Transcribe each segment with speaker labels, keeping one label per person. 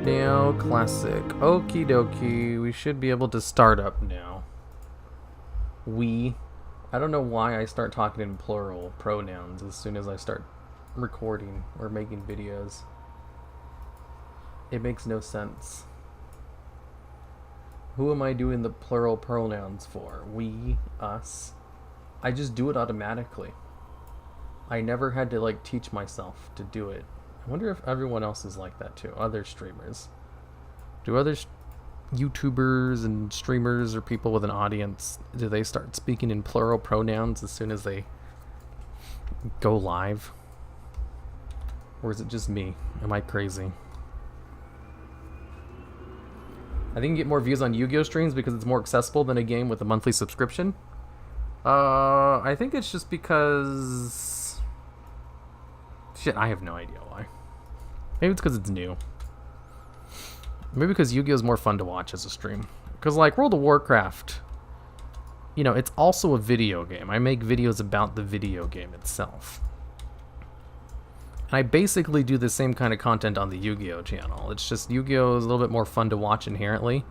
Speaker 1: now. Classic. Okie dokie. We should be able to start up now. I don't know why I start talking in plural pronouns as soon as I start recording or making videos. It makes no sense. Who am I doing the plural pronouns for? We, us. I just do it automatically. I never had to teach myself to do it. I wonder if everyone else is like that too. Other streamers. Do other YouTubers and streamers or people with an audience, do they start speaking in plural pronouns as soon as they go live? Or is it just me? Am I crazy? I think you get more views on Yu-Gi-Oh streams because it's more accessible than a game with a monthly subscription. I think it's just because... Shit, I have no idea why. Maybe it's because it's new. Maybe because Yu-Gi-Oh is more fun to watch as a stream. Because World of Warcraft, it's also a video game. I make videos about the video game itself. And I basically do the same kind of content on the Yu-Gi-Oh channel. It's just Yu-Gi-Oh is a little bit more fun to watch inherently.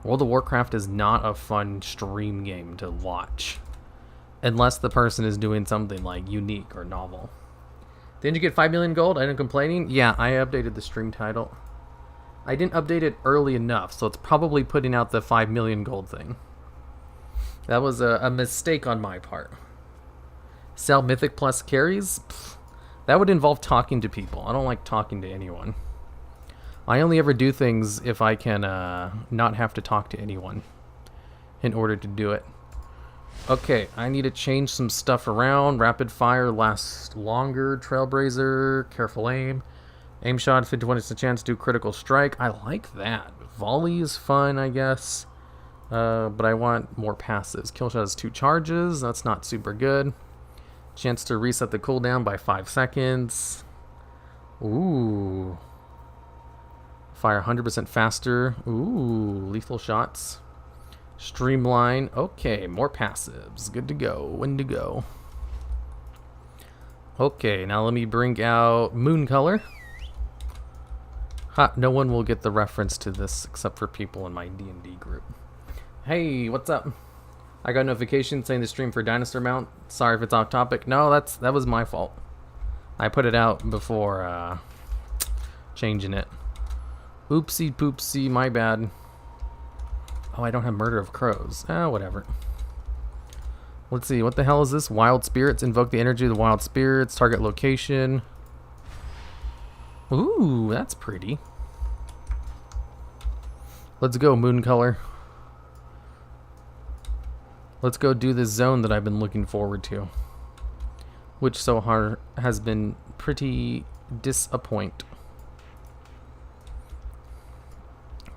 Speaker 1: World of Warcraft is not a fun stream game to watch. Unless the person is doing something unique or novel. Didn't you get 5 million gold? I didn't complaining? Yeah, I updated the stream title. I didn't update it early enough, so it's probably putting out the 5 million gold thing. That was a mistake on my part. Sell Mythic Plus carries? Pfft, that would involve talking to people. I don't like talking to anyone. I only ever do things if I can not have to talk to anyone in order to do it. Okay, I need to change some stuff around. Rapid fire lasts longer. Trailblazer, careful aim. Aim shot, 50-20 chance to do critical strike. I like that. Volley is fun, I guess. But I want more passives. Kill shot has 2 charges. That's not super good. Chance to reset the cooldown by 5 seconds. Ooh. Fire 100% faster. Ooh, lethal shots. Streamline. Okay, more passives. Good to go. When to go. Okay, now let me bring out Moon Color. Ha, no one will get the reference to this except for people in my D&D group. Hey, what's up? I got a notification saying the stream for Dinosaur Mount. Sorry if it's off topic. No, that was my fault. I put it out before changing it. Oopsie poopsie, my bad. Oh, I don't have Murder of Crows. Whatever. Let's see, what the hell is this? Wild Spirits. Invoke the energy of the Wild Spirits. Target location. Ooh, that's pretty. Let's go, Moon Color. Let's go do this zone that I've been looking forward to. Which so far has been pretty disappoint.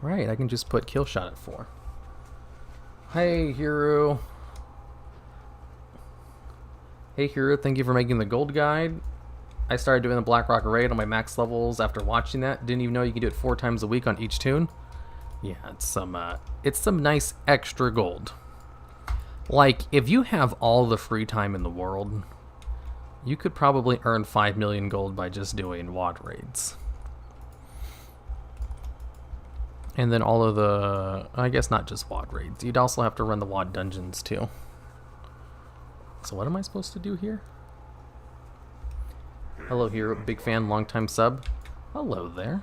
Speaker 1: Right, I can just put kill shot at 4. Hey, Hero. Hey, Hero, thank you for making the gold guide. I started doing the Blackrock raid on my max levels after watching that. Didn't even know you could do it 4 times a week on each tune. Yeah, it's some nice extra gold. If you have all the free time in the world, you could probably earn 5 million gold by just doing WoD raids. And then all of the, I guess not just WoD raids. You'd also have to run the WoD dungeons too. So what am I supposed to do here? Hello, Hero. Big fan, long time sub. Hello there.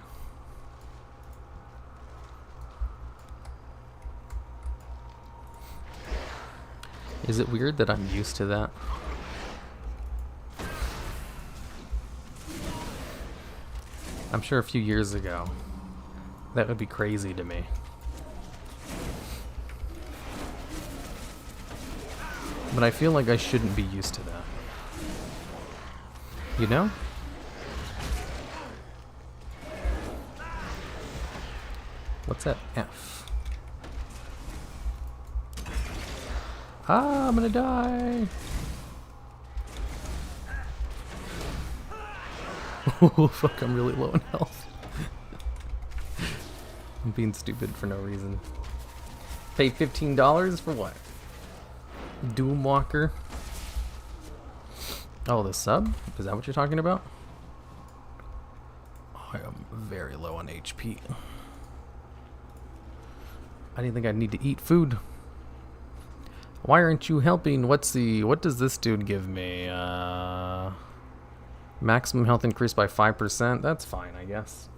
Speaker 1: Is it weird that I'm used to that? I'm sure a few years ago, that would be crazy to me. But I feel like I shouldn't be used to that. You know? What's that F? Ah, I'm gonna die! Oh, fuck, I'm really low in health. I'm being stupid for no reason. Pay $15 for what? Doomwalker? Oh, the sub? Is that what you're talking about? I am very low on HP. I didn't think I'd need to eat food. Why aren't you helping? What does this dude give me? Maximum health increase by 5%. That's fine, I guess.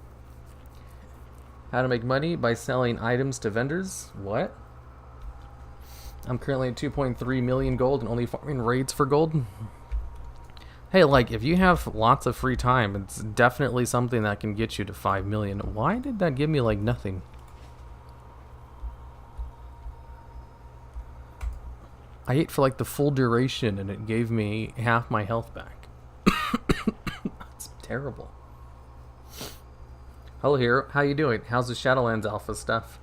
Speaker 1: How to make money by selling items to vendors. What? I'm currently at 2.3 million gold and only farming raids for gold. Hey, like, if you have lots of free time, it's definitely something that can get you to 5 million. Why did that give me, like, nothing? I ate for, like, the full duration, and it gave me half my health back. That's terrible. Hello, Hero. How you doing? How's the Shadowlands alpha stuff?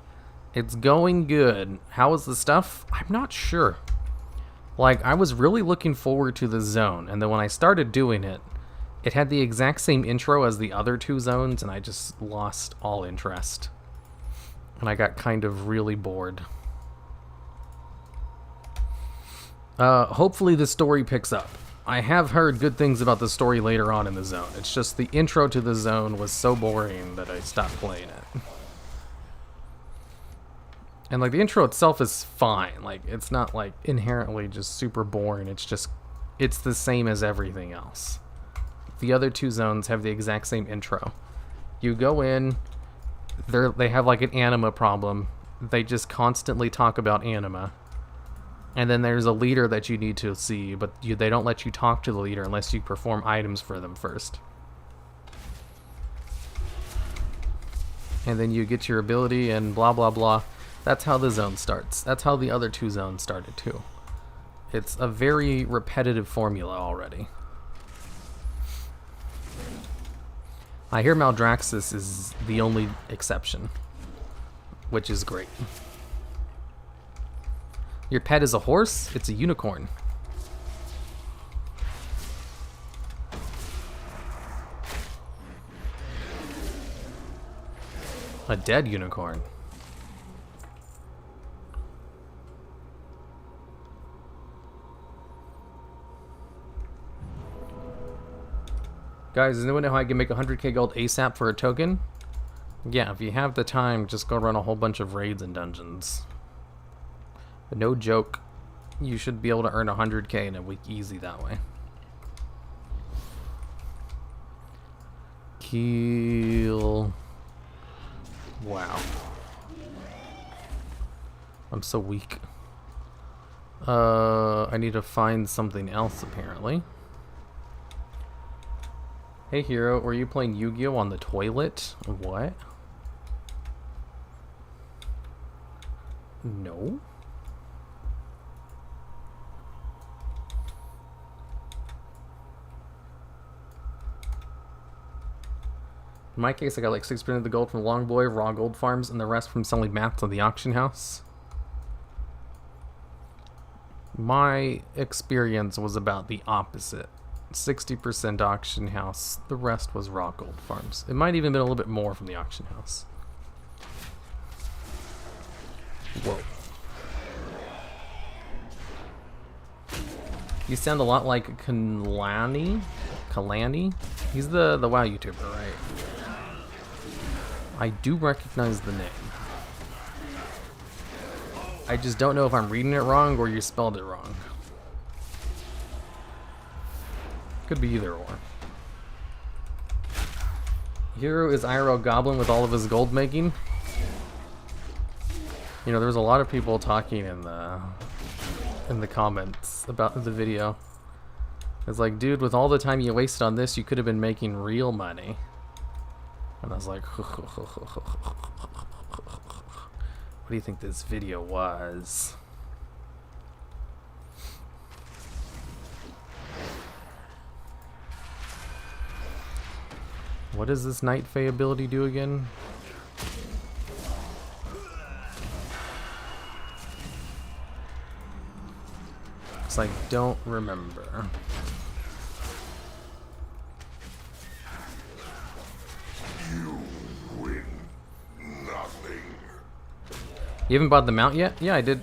Speaker 1: It's going good. How is the stuff? I'm not sure. Like, I was really looking forward to the zone, and then when I started doing it, it had the exact same intro as the other two zones, and I just lost all interest. And I got kind of really bored. Hopefully the story picks up. I have heard good things about the story later on in the zone. It's just the intro to the zone was so boring that I stopped playing it. And, like, the intro itself is fine. Like, it's not, like, inherently just super boring. It's just, it's the same as everything else. The other two zones have the exact same intro. You go in, they have, like, an anima problem. They just constantly talk about anima. And then there's a leader that you need to see, but they don't let you talk to the leader unless you perform items for them first. And then you get your ability and blah, blah, blah. That's how the zone starts. That's how the other two zones started too. It's a very repetitive formula already. I hear Maldraxxus is the only exception, which is great. Your pet is a horse? It's a unicorn. A dead unicorn. Guys, does anyone know how I can make 100k gold ASAP for a token? Yeah, if you have the time, just go run a whole bunch of raids and dungeons. But no joke, you should be able to earn 100k in a week easy that way. Kill. Wow. I'm so weak. I need to find something else apparently. Hey Hero, were you playing Yu-Gi-Oh on the toilet? What? No. In my case, I got like 6% of the gold from Longboy, raw gold farms, and the rest from selling mats on the auction house. My experience was about the opposite. 60% auction house, the rest was raw gold farms. It might even been a little bit more from the auction house. Whoa. You sound a lot like Kalani? He's the WoW YouTuber, right? I do recognize the name. I just don't know if I'm reading it wrong or you spelled it wrong. Could be either or. Hero is IRL Goblin with all of his gold making. You know, there was a lot of people talking in the comments about the video. It's like, dude, with all the time you wasted on this, you could have been making real money. And I was like, what do you think this video was? What does this Night Fae ability do again? Because I don't remember.
Speaker 2: You win nothing.
Speaker 1: You haven't bought the mount yet? Yeah, I did.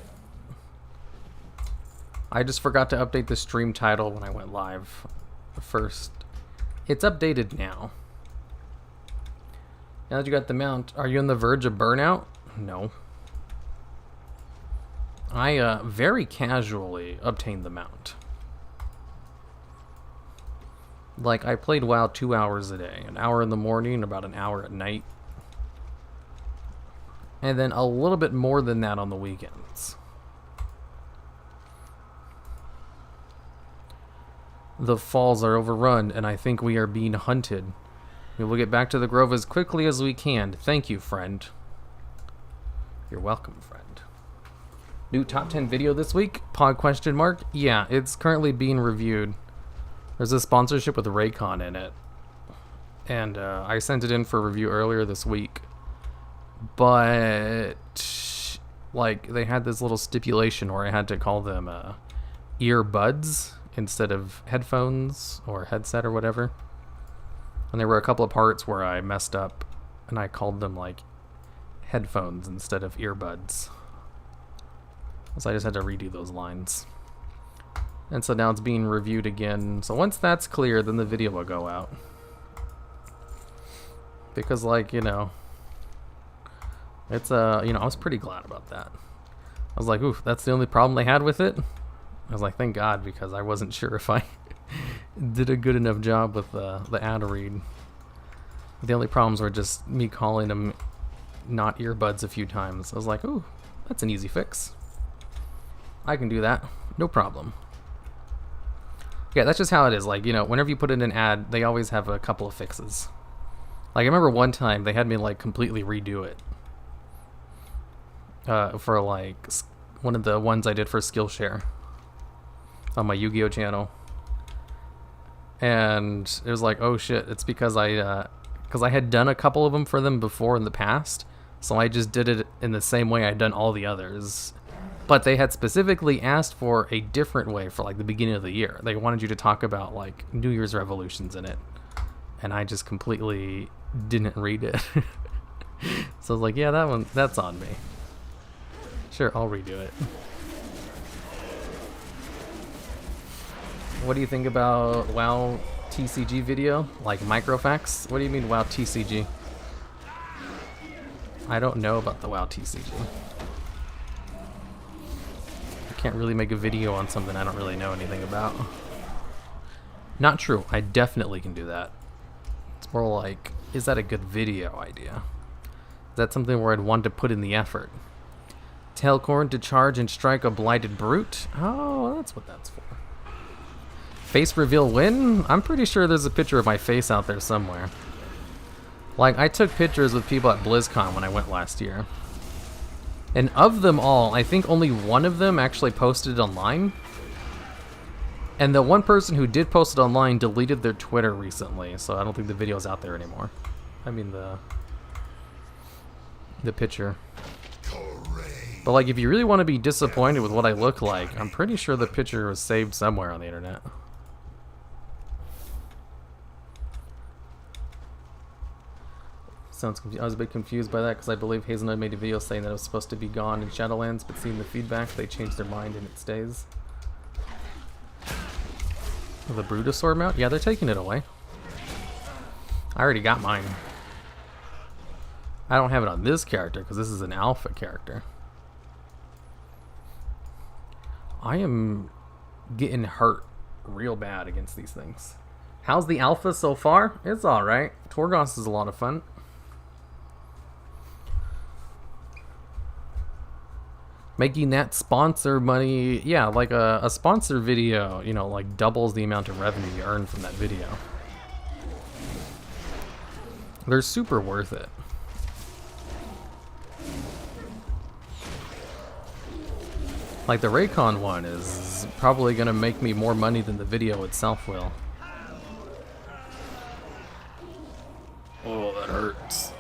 Speaker 1: I just forgot to update the stream title when I went live first. It's updated now. Now that you got the mount, are you on the verge of burnout? No. I very casually obtained the mount. Like, I played WoW 2 hours a day. An hour in the morning, about an hour at night. And then a little bit more than that on the weekends. The falls are overrun, and I think we are being hunted. We will get back to the grove as quickly as we can. Thank you, friend. You're welcome, friend. New top 10 video this week? Pod question mark? Yeah, it's currently being reviewed. There's a sponsorship with Raycon in it. And I sent it in for review earlier this week. But, like, they had this little stipulation where I had to call them earbuds instead of headphones or headset or whatever. And there were a couple of parts where I messed up and I called them, like, headphones instead of earbuds. So I just had to redo those lines. And so now it's being reviewed again. So once that's clear, then the video will go out. Because, like, you know, it's, you know, I was pretty glad about that. I was like, oof, that's the only problem they had with it? I was like, thank God, because I wasn't sure if I did a good enough job with the ad read. The only problems were just me calling them not earbuds a few times. I was like, ooh, that's an easy fix. I can do that. No problem. Yeah, that's just how it is. Like, you know, whenever you put in an ad, they always have a couple of fixes. Like, I remember one time they had me, like, completely redo it. For, like, one of the ones I did for Skillshare on my Yu-Gi-Oh channel. And it was like, oh shit, it's because I had done a couple of them for them before in the past. So I just did it in the same way I'd done all the others. But they had specifically asked for a different way for, like, the beginning of the year. They wanted you to talk about, like, New Year's resolutions in it. And I just completely didn't read it. So I was like, yeah, that's on me. Sure, I'll redo it. What do you think about WoW TCG video? Like microfacts? What do you mean WoW TCG? I don't know about the WoW TCG. I can't really make a video on something I don't really know anything about. Not true. I definitely can do that. It's more like, is that a good video idea? Is that something where I'd want to put in the effort? Tailcorn to charge and strike a blighted brute? Oh, that's what that's for. Face reveal win? I'm pretty sure there's a picture of my face out there somewhere. Like, I took pictures with people at BlizzCon when I went last year. And of them all, I think only one of them actually posted it online. And the one person who did post it online deleted their Twitter recently, so I don't think the video's out there anymore. I mean the picture. But like, if you really want to be disappointed with what I look like, I'm pretty sure the picture was saved somewhere on the internet. Sounds confused. I was a bit confused by that because I believe Hazelnut made a video saying that it was supposed to be gone in Shadowlands, but seeing the feedback, they changed their mind and it stays. The Brutosaur mount? Yeah, they're taking it away. I already got mine. I don't have it on this character because this is an alpha character. I am getting hurt real bad against these things. How's the alpha so far? It's alright. Torghast is a lot of fun. Making that sponsor money, yeah, like a sponsor video, you know, like doubles the amount of revenue you earn from that video. They're super worth it. Like the Raycon one is probably gonna make me more money than the video itself will. Oh, that hurts.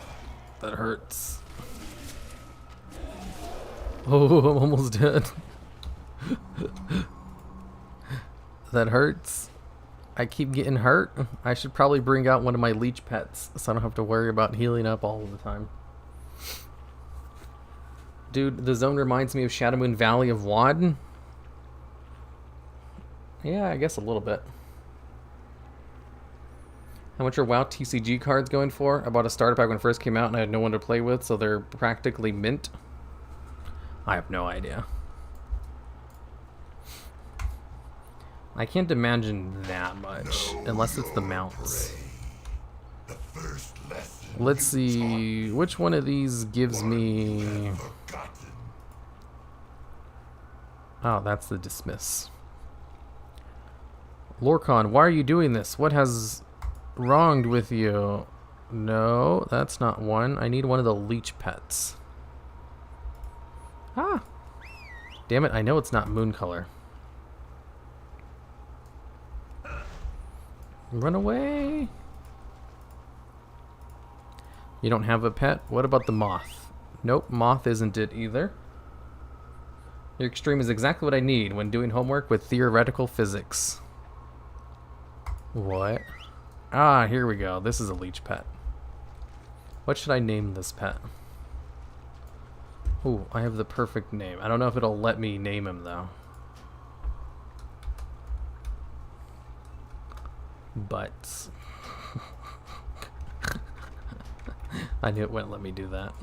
Speaker 1: That hurts. Oh, I'm almost dead. That hurts. I keep getting hurt. I should probably bring out one of my leech pets so I don't have to worry about healing up all the time. Dude, the zone reminds me of Shadowmoon Valley of Wad. Yeah, I guess a little bit. How much are WoW TCG cards going for? I bought a starter pack when it first came out and I had no one to play with, so they're practically mint. I have no idea. I can't imagine that much, unless it's the mounts. Let's see, which one of these gives me... Oh, that's the dismiss. Lorcan, why are you doing this? What has wronged with you? No, that's not one. I need one of the leech pets. Ah! Damn it, I know it's not moon color. Run away! You don't have a pet? What about the moth? Nope, moth isn't it either. Your extreme is exactly what I need when doing homework with theoretical physics. What? Ah, here we go. This is a leech pet. What should I name this pet? Ooh, I have the perfect name. I don't know if it'll let me name him, though. But... I knew it wouldn't let me do that.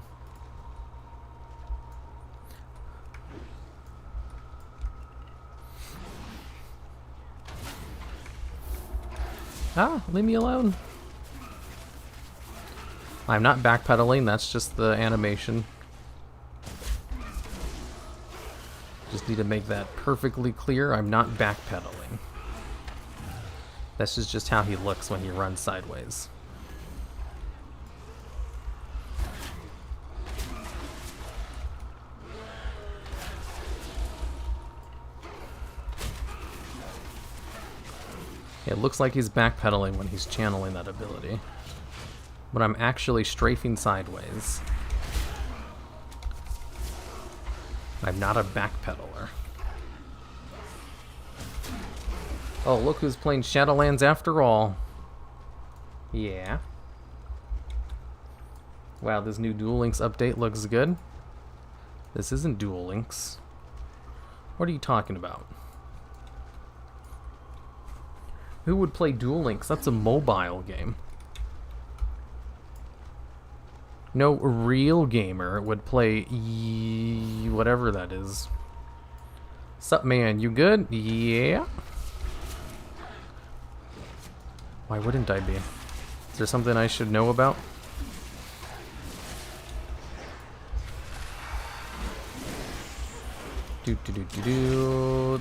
Speaker 1: Ah, leave me alone. I'm not backpedaling, that's just the animation. Just need to make that perfectly clear. I'm not backpedaling. This is just how he looks when he runs sideways. It looks like he's backpedaling when he's channeling that ability. But I'm actually strafing sideways. I'm not a backpedaler. Oh, look who's playing Shadowlands after all. Yeah. Wow, this new Duel Links update looks good. This isn't Duel Links. What are you talking about? Who would play Duel Links? That's a mobile game. No real gamer would play whatever that is. Sup, man? You good? Yeah. Why wouldn't I be? Is there something I should know about?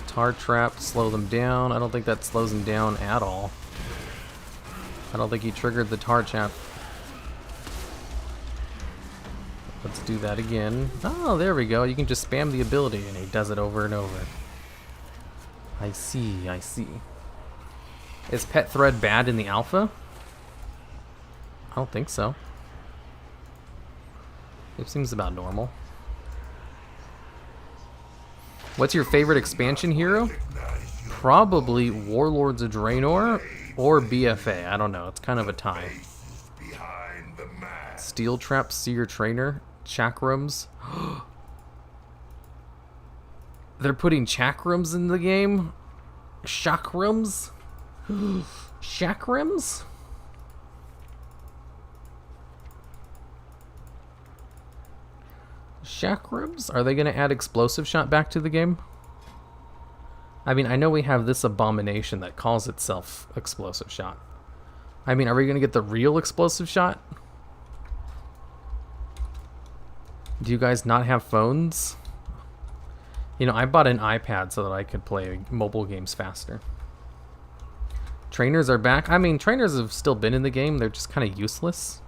Speaker 1: Tar trap, slow them down. I don't think that slows them down at all. I don't think he triggered the tar trap. Let's do that again. Oh, there we go. You can just spam the ability and he does it over and over. I see, I see. Is Pet Thread bad in the alpha? I don't think so. It seems about normal. What's your favorite expansion hero? Probably Warlords of Draenor or BFA. I don't know. It's kind of a tie. Steel Trap, Seer Trainer, Chakrams. They're putting Chakrams in the game? Chakrams? Chakrams? Chakrams? Are they going to add Explosive Shot back to the game? I mean, I know we have this abomination that calls itself Explosive Shot. I mean, are we going to get the real Explosive Shot? Do you guys not have phones? You know, I bought an iPad so that I could play mobile games faster. Trainers are back. I mean, trainers have still been in the game. They're just kind of useless.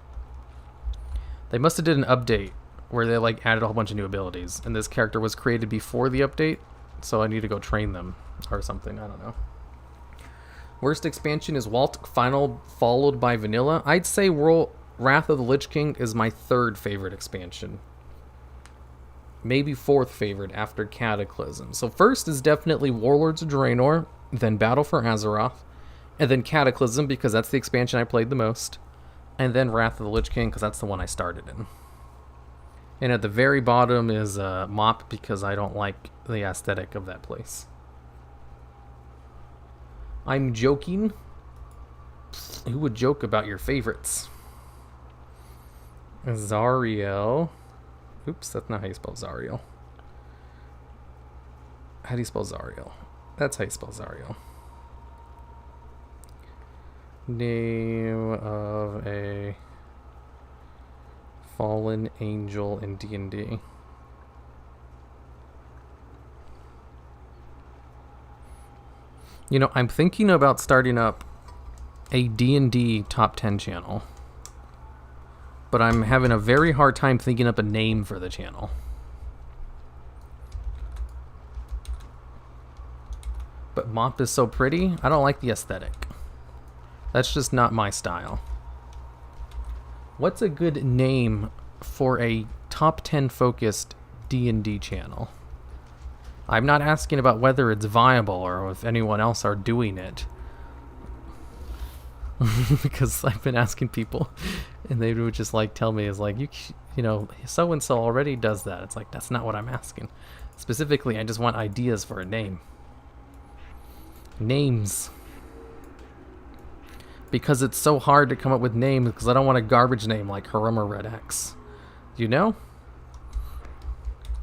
Speaker 1: They must have did an update where they like added a whole bunch of new abilities, and this character was created before the update, so I need to go train them or something. I don't know. Worst expansion is Walt Final, followed by Vanilla. I'd say Wrath of the Lich King is my third favorite expansion. Maybe fourth favorite after Cataclysm. So first is definitely Warlords of Draenor, then Battle for Azeroth, and then Cataclysm because that's the expansion I played the most, and then Wrath of the Lich King because that's the one I started in. And at the very bottom is Mop because I don't like the aesthetic of that place. I'm joking. Who would joke about your favorites? Zariel. Oops, that's not how you spell Zariel. How do you spell Zariel? That's how you spell Zariel. Name of a fallen angel in D&D. You know, I'm thinking about starting up a D&D top 10 channel. But I'm having a very hard time thinking up a name for the channel. But Mop is so pretty, I don't like the aesthetic. That's just not my style. What's a good name for a top 10 focused D&D channel? I'm not asking about whether it's viable or if anyone else are doing it. Because I've been asking people and they would just like tell me, is like, you know, so and so already does that. It's like, that's not what I'm asking. Specifically, I just want ideas for a name. Names. Because it's so hard to come up with names, because I don't want a garbage name like Haruma Red X. You know?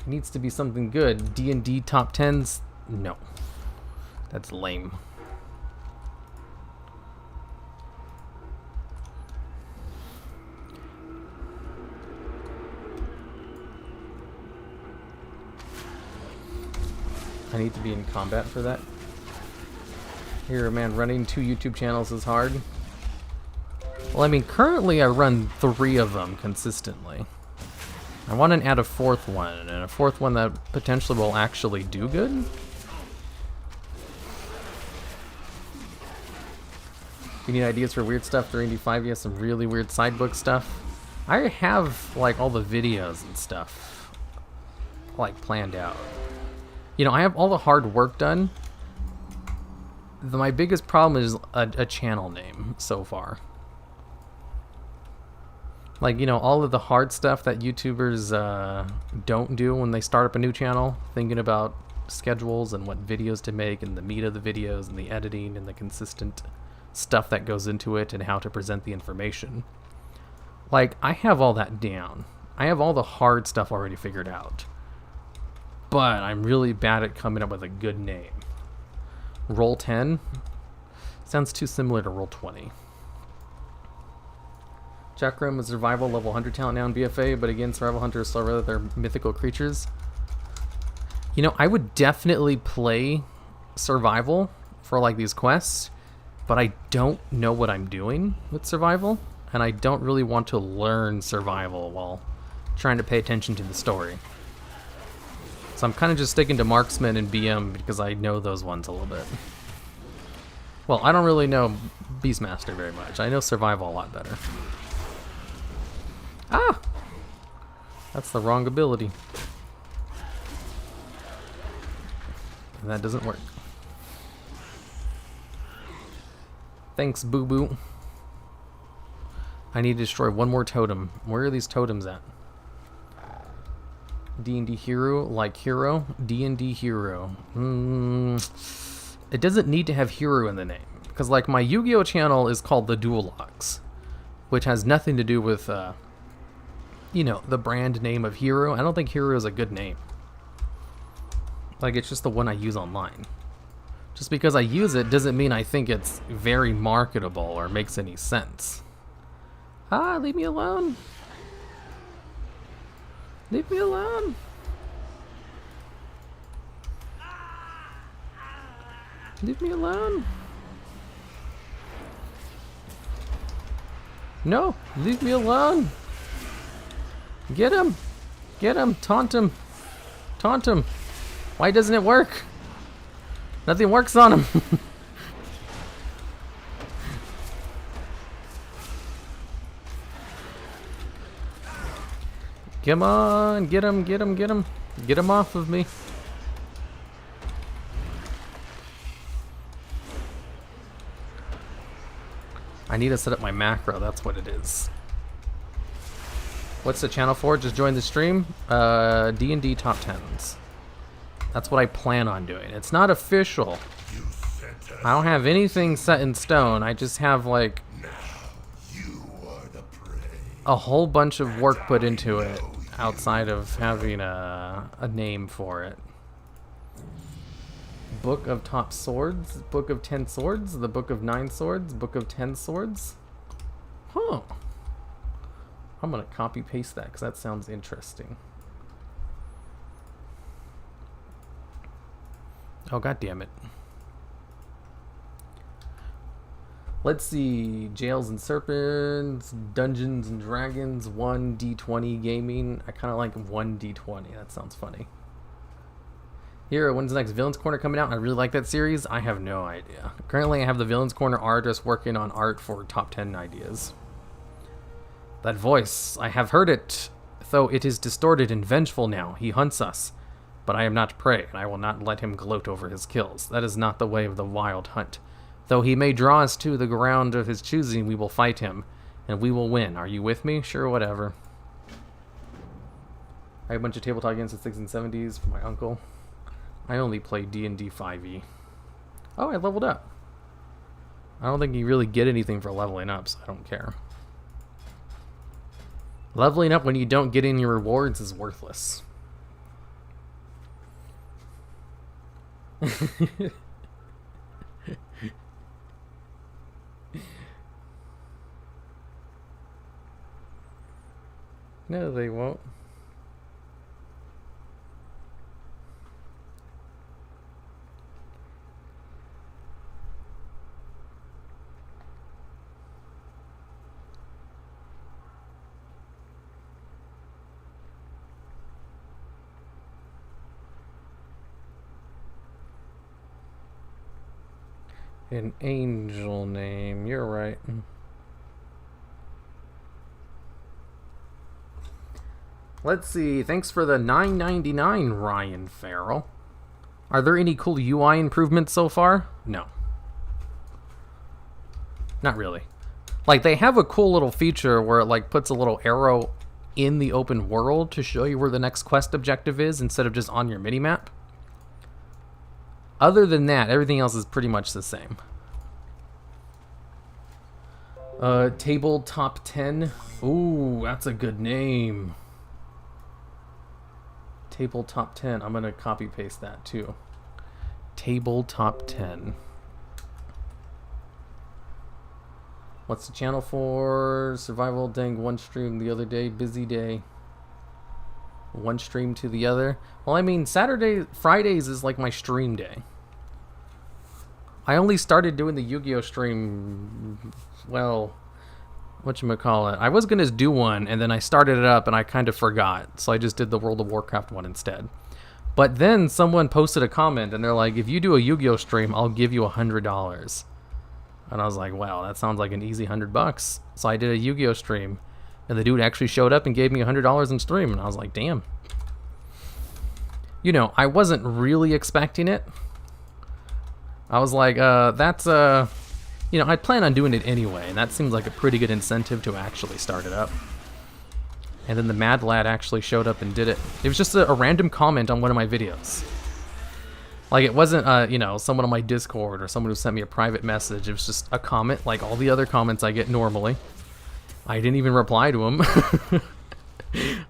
Speaker 1: It needs to be something good. D&D top 10s? No. That's lame. I need to be in combat for that. Here, man, running 2 YouTube channels is hard. Well, I mean, currently I run 3 of them consistently. I want to add a 4th one, and a 4th one that potentially will actually do good. You need ideas for weird stuff during D5? You have some really weird sidebook stuff. I have, like, all the videos and stuff, like, planned out. You know, I have all the hard work done. My biggest problem is a channel name so far. Like, you know, all of the hard stuff that YouTubers don't do when they start up a new channel, thinking about schedules and what videos to make and the meat of the videos and the editing and the consistent stuff that goes into it and how to present the information. Like, I have all that down. I have all the hard stuff already figured out. But I'm really bad at coming up with a good name. Roll 10 sounds too similar to Roll 20. Chakram is survival level 100 talent now in BFA, but again, survival hunters still rather they're mythical creatures. You know, I would definitely play survival for like these quests, but I don't know what I'm doing with survival, and I don't really want to learn survival while trying to pay attention to the story. So I'm kind of just sticking to marksman and BM because I know those ones a little bit. Well, I don't really know Beastmaster very much. I know survival a lot better. Ah! That's the wrong ability. And that doesn't work. Thanks, Boo Boo. I need to destroy one more totem. Where are these totems at? D&D hero, like hero? D&D hero. It doesn't need to have hero in the name. Because like my Yu-Gi-Oh channel is called The Dual Logs, which has nothing to do with, you know, the brand name of hero. I don't think hero is a good name. Like, it's just the one I use online. Just because I use it doesn't mean I think it's very marketable or makes any sense. Ah, leave me alone. Leave me alone. Leave me alone. No, leave me alone. Get him. Get him. Taunt him. Taunt him. Why doesn't it work? Nothing works on him. Come on, get him, get him, get him. Get him off of me. I need to set up my macro, that's what it is. What's the channel for? Just join the stream. D&D top 10s. That's what I plan on doing. It's not official.
Speaker 2: You
Speaker 1: I don't have anything set in stone. I just have, like,
Speaker 2: You are the prey.
Speaker 1: a whole bunch of work put into it outside of having a name for it. Book of Top Swords, Book of 10 Swords, the Book of 9 Swords, Book of 10 Swords. Huh. I'm gonna copy paste that because that sounds interesting. Oh, god damn it. Let's see. Jails and Serpents, Dungeons and Dragons, 1d20 gaming. I kind of like 1d20. That sounds funny. Here, when's the next Villains Corner coming out? I really like that series. I have no idea. Currently, I have the Villains Corner artist working on art for top 10 ideas. That voice, I have heard it, though it is distorted and vengeful now. He hunts us, but I am not prey, and I will not let him gloat over his kills. That is not the way of the wild hunt. Though he may draw us to the ground of his choosing, we will fight him, and we will win. Are you with me? Sure, whatever. I have a bunch of tabletop games in the 60s and 70s from my uncle. I only play D&D 5e. Oh, I leveled up. I don't think you really get anything for leveling up, so I don't care. Leveling up when you don't get any rewards is worthless. No, they won't. An angel name, you're right. Let's see, thanks for the $9.99, Ryan Farrell. Are there any cool UI improvements so far? No. Not really. Like, they have a cool little feature where it, like, puts a little arrow in the open world to show you where the next quest objective is instead of just on your minimap. Other than that, everything else is pretty much the same. Table Top 10. Ooh, that's a good name. Table Top 10. I'm gonna copy paste that too. Table Top 10. What's the channel for? Survival, dang, one stream the other day. Busy day. One stream to the other. Well, I mean, Fridays is like my stream day. I only started doing the Yu-Gi-Oh stream, well, whatchamacallit. I was going to do one, and then I started it up, and I kind of forgot. So I just did the World of Warcraft one instead. But then someone posted a comment, and they're like, if you do a Yu-Gi-Oh stream, I'll give you $100. And I was like, wow, that sounds like an easy $100. So I did a Yu-Gi-Oh stream, and the dude actually showed up and gave me $100 in stream, and I was like, damn. You know, I wasn't really expecting it. I was like, you know, I plan on doing it anyway, and that seems like a pretty good incentive to actually start it up. And then the Mad Lad actually showed up and did it. It was just a random comment on one of my videos. Like, it wasn't, you know, someone on my Discord or someone who sent me a private message. It was just a comment, like all the other comments I get normally. I didn't even reply to him.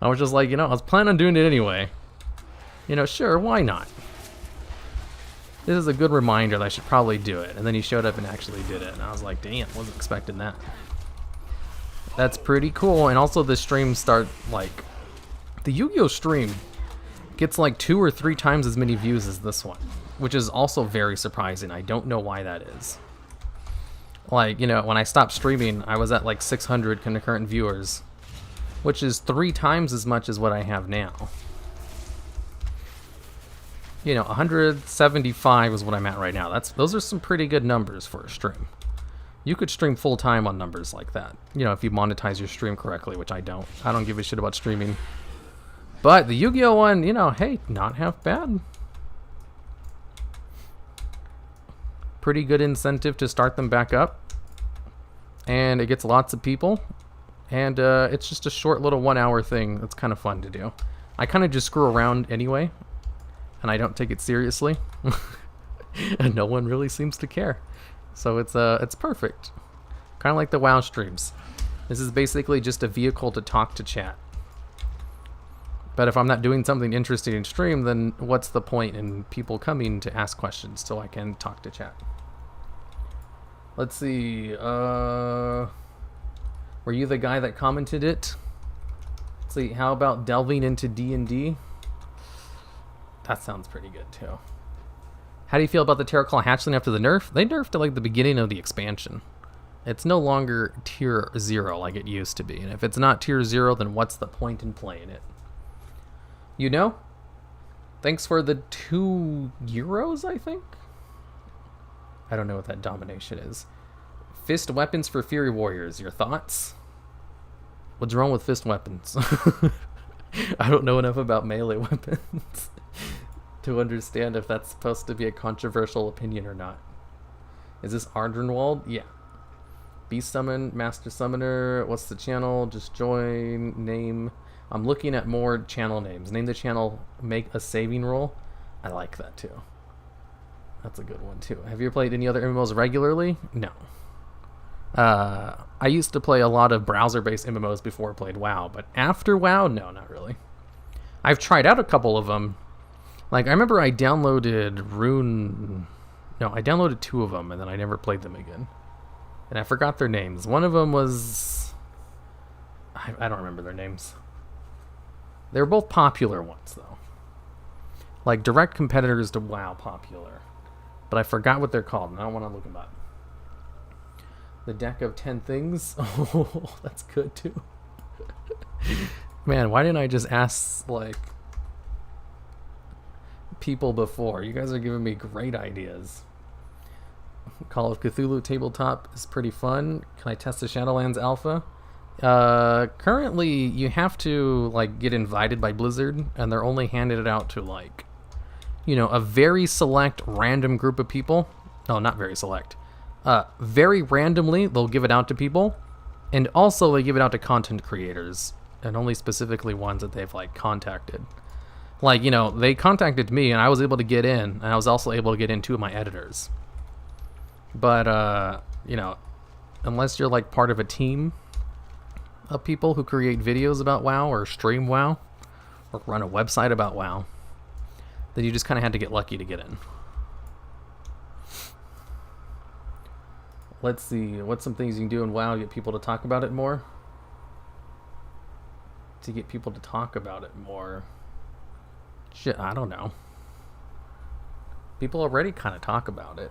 Speaker 1: I was just like, you know, I was planning on doing it anyway. You know, sure, why not? This is a good reminder that I should probably do it. And then he showed up and actually did it. And I was like, damn, wasn't expecting that. That's pretty cool. And also the streams start, like, the Yu-Gi-Oh stream gets like 2 or 3 times as many views as this one, which is also very surprising. I don't know why that is. Like, you know, when I stopped streaming, I was at like 600 concurrent viewers, which is 3 times as much as what I have now. You know, 175 is what I'm at right now. Those are some pretty good numbers for a stream. You could stream full time on numbers like that. You know, if you monetize your stream correctly, which I don't. I don't give a shit about streaming. But the Yu-Gi-Oh one, you know, hey, not half bad. Pretty good incentive to start them back up. And it gets lots of people. And it's just a short little 1-hour thing that's kind of fun to do. I kind of just screw around anyway. And I don't take it seriously. and no one really seems to care. So it's perfect. Kind of like the WoW streams. This is basically just a vehicle to talk to chat. But if I'm not doing something interesting in stream, then what's the point in people coming to ask questions so I can talk to chat? Let's see. Were you the guy that commented it? Let's see. How about delving into D&D? That sounds pretty good too. How do you feel about the Terraclaw hatchling after the nerf? They nerfed it like the beginning of the expansion. It's no longer tier 0 like it used to be. And if it's not tier 0, then what's the point in playing it? You know? Thanks for the €2, I think? I don't know what that domination is. Fist weapons for Fury Warriors. Your thoughts? What's wrong with fist weapons? I don't know enough about melee weapons to understand if that's supposed to be a controversial opinion or not. Is this Ardenwald? Yeah. Beast Summon, Master Summoner, what's the channel? Just join, name. I'm looking at more channel names. Name the channel, make a saving roll. I like that too. That's a good one too. Have you played any other MMOs regularly? No. I used to play a lot of browser-based MMOs before I played WoW, but after WoW, no, not really. I've tried out a couple of them. Like, I remember I downloaded Rune... No, I downloaded 2 of them, and then I never played them again. And I forgot their names. One of them was... I don't remember their names. They were both popular ones, though. Like, direct competitors to WoW popular. But I forgot what they're called, and I don't want to look them up. The deck of 10 things? Oh, that's good, too. Man, why didn't I just ask, like, people before? You guys are giving me great ideas. Call of Cthulhu tabletop is pretty fun. Can I test the Shadowlands alpha? Currently, you have to, like, get invited by Blizzard, and they're only handed it out to, like, you know, a very select random group of people. No, not very select. Very randomly, they'll give it out to people, and also they give it out to content creators, and only specifically ones that they've, like, contacted. Like, you know, they contacted me, and I was able to get in, and I was also able to get in 2 of my editors. But, you know, unless you're, like, part of a team of people who create videos about WoW, or stream WoW, or run a website about WoW, then you just kind of had to get lucky to get in. Let's see, what's some things you can do in WoW to get people to talk about it more? To get people to talk about it more. Shit, I don't know. People already kind of talk about it.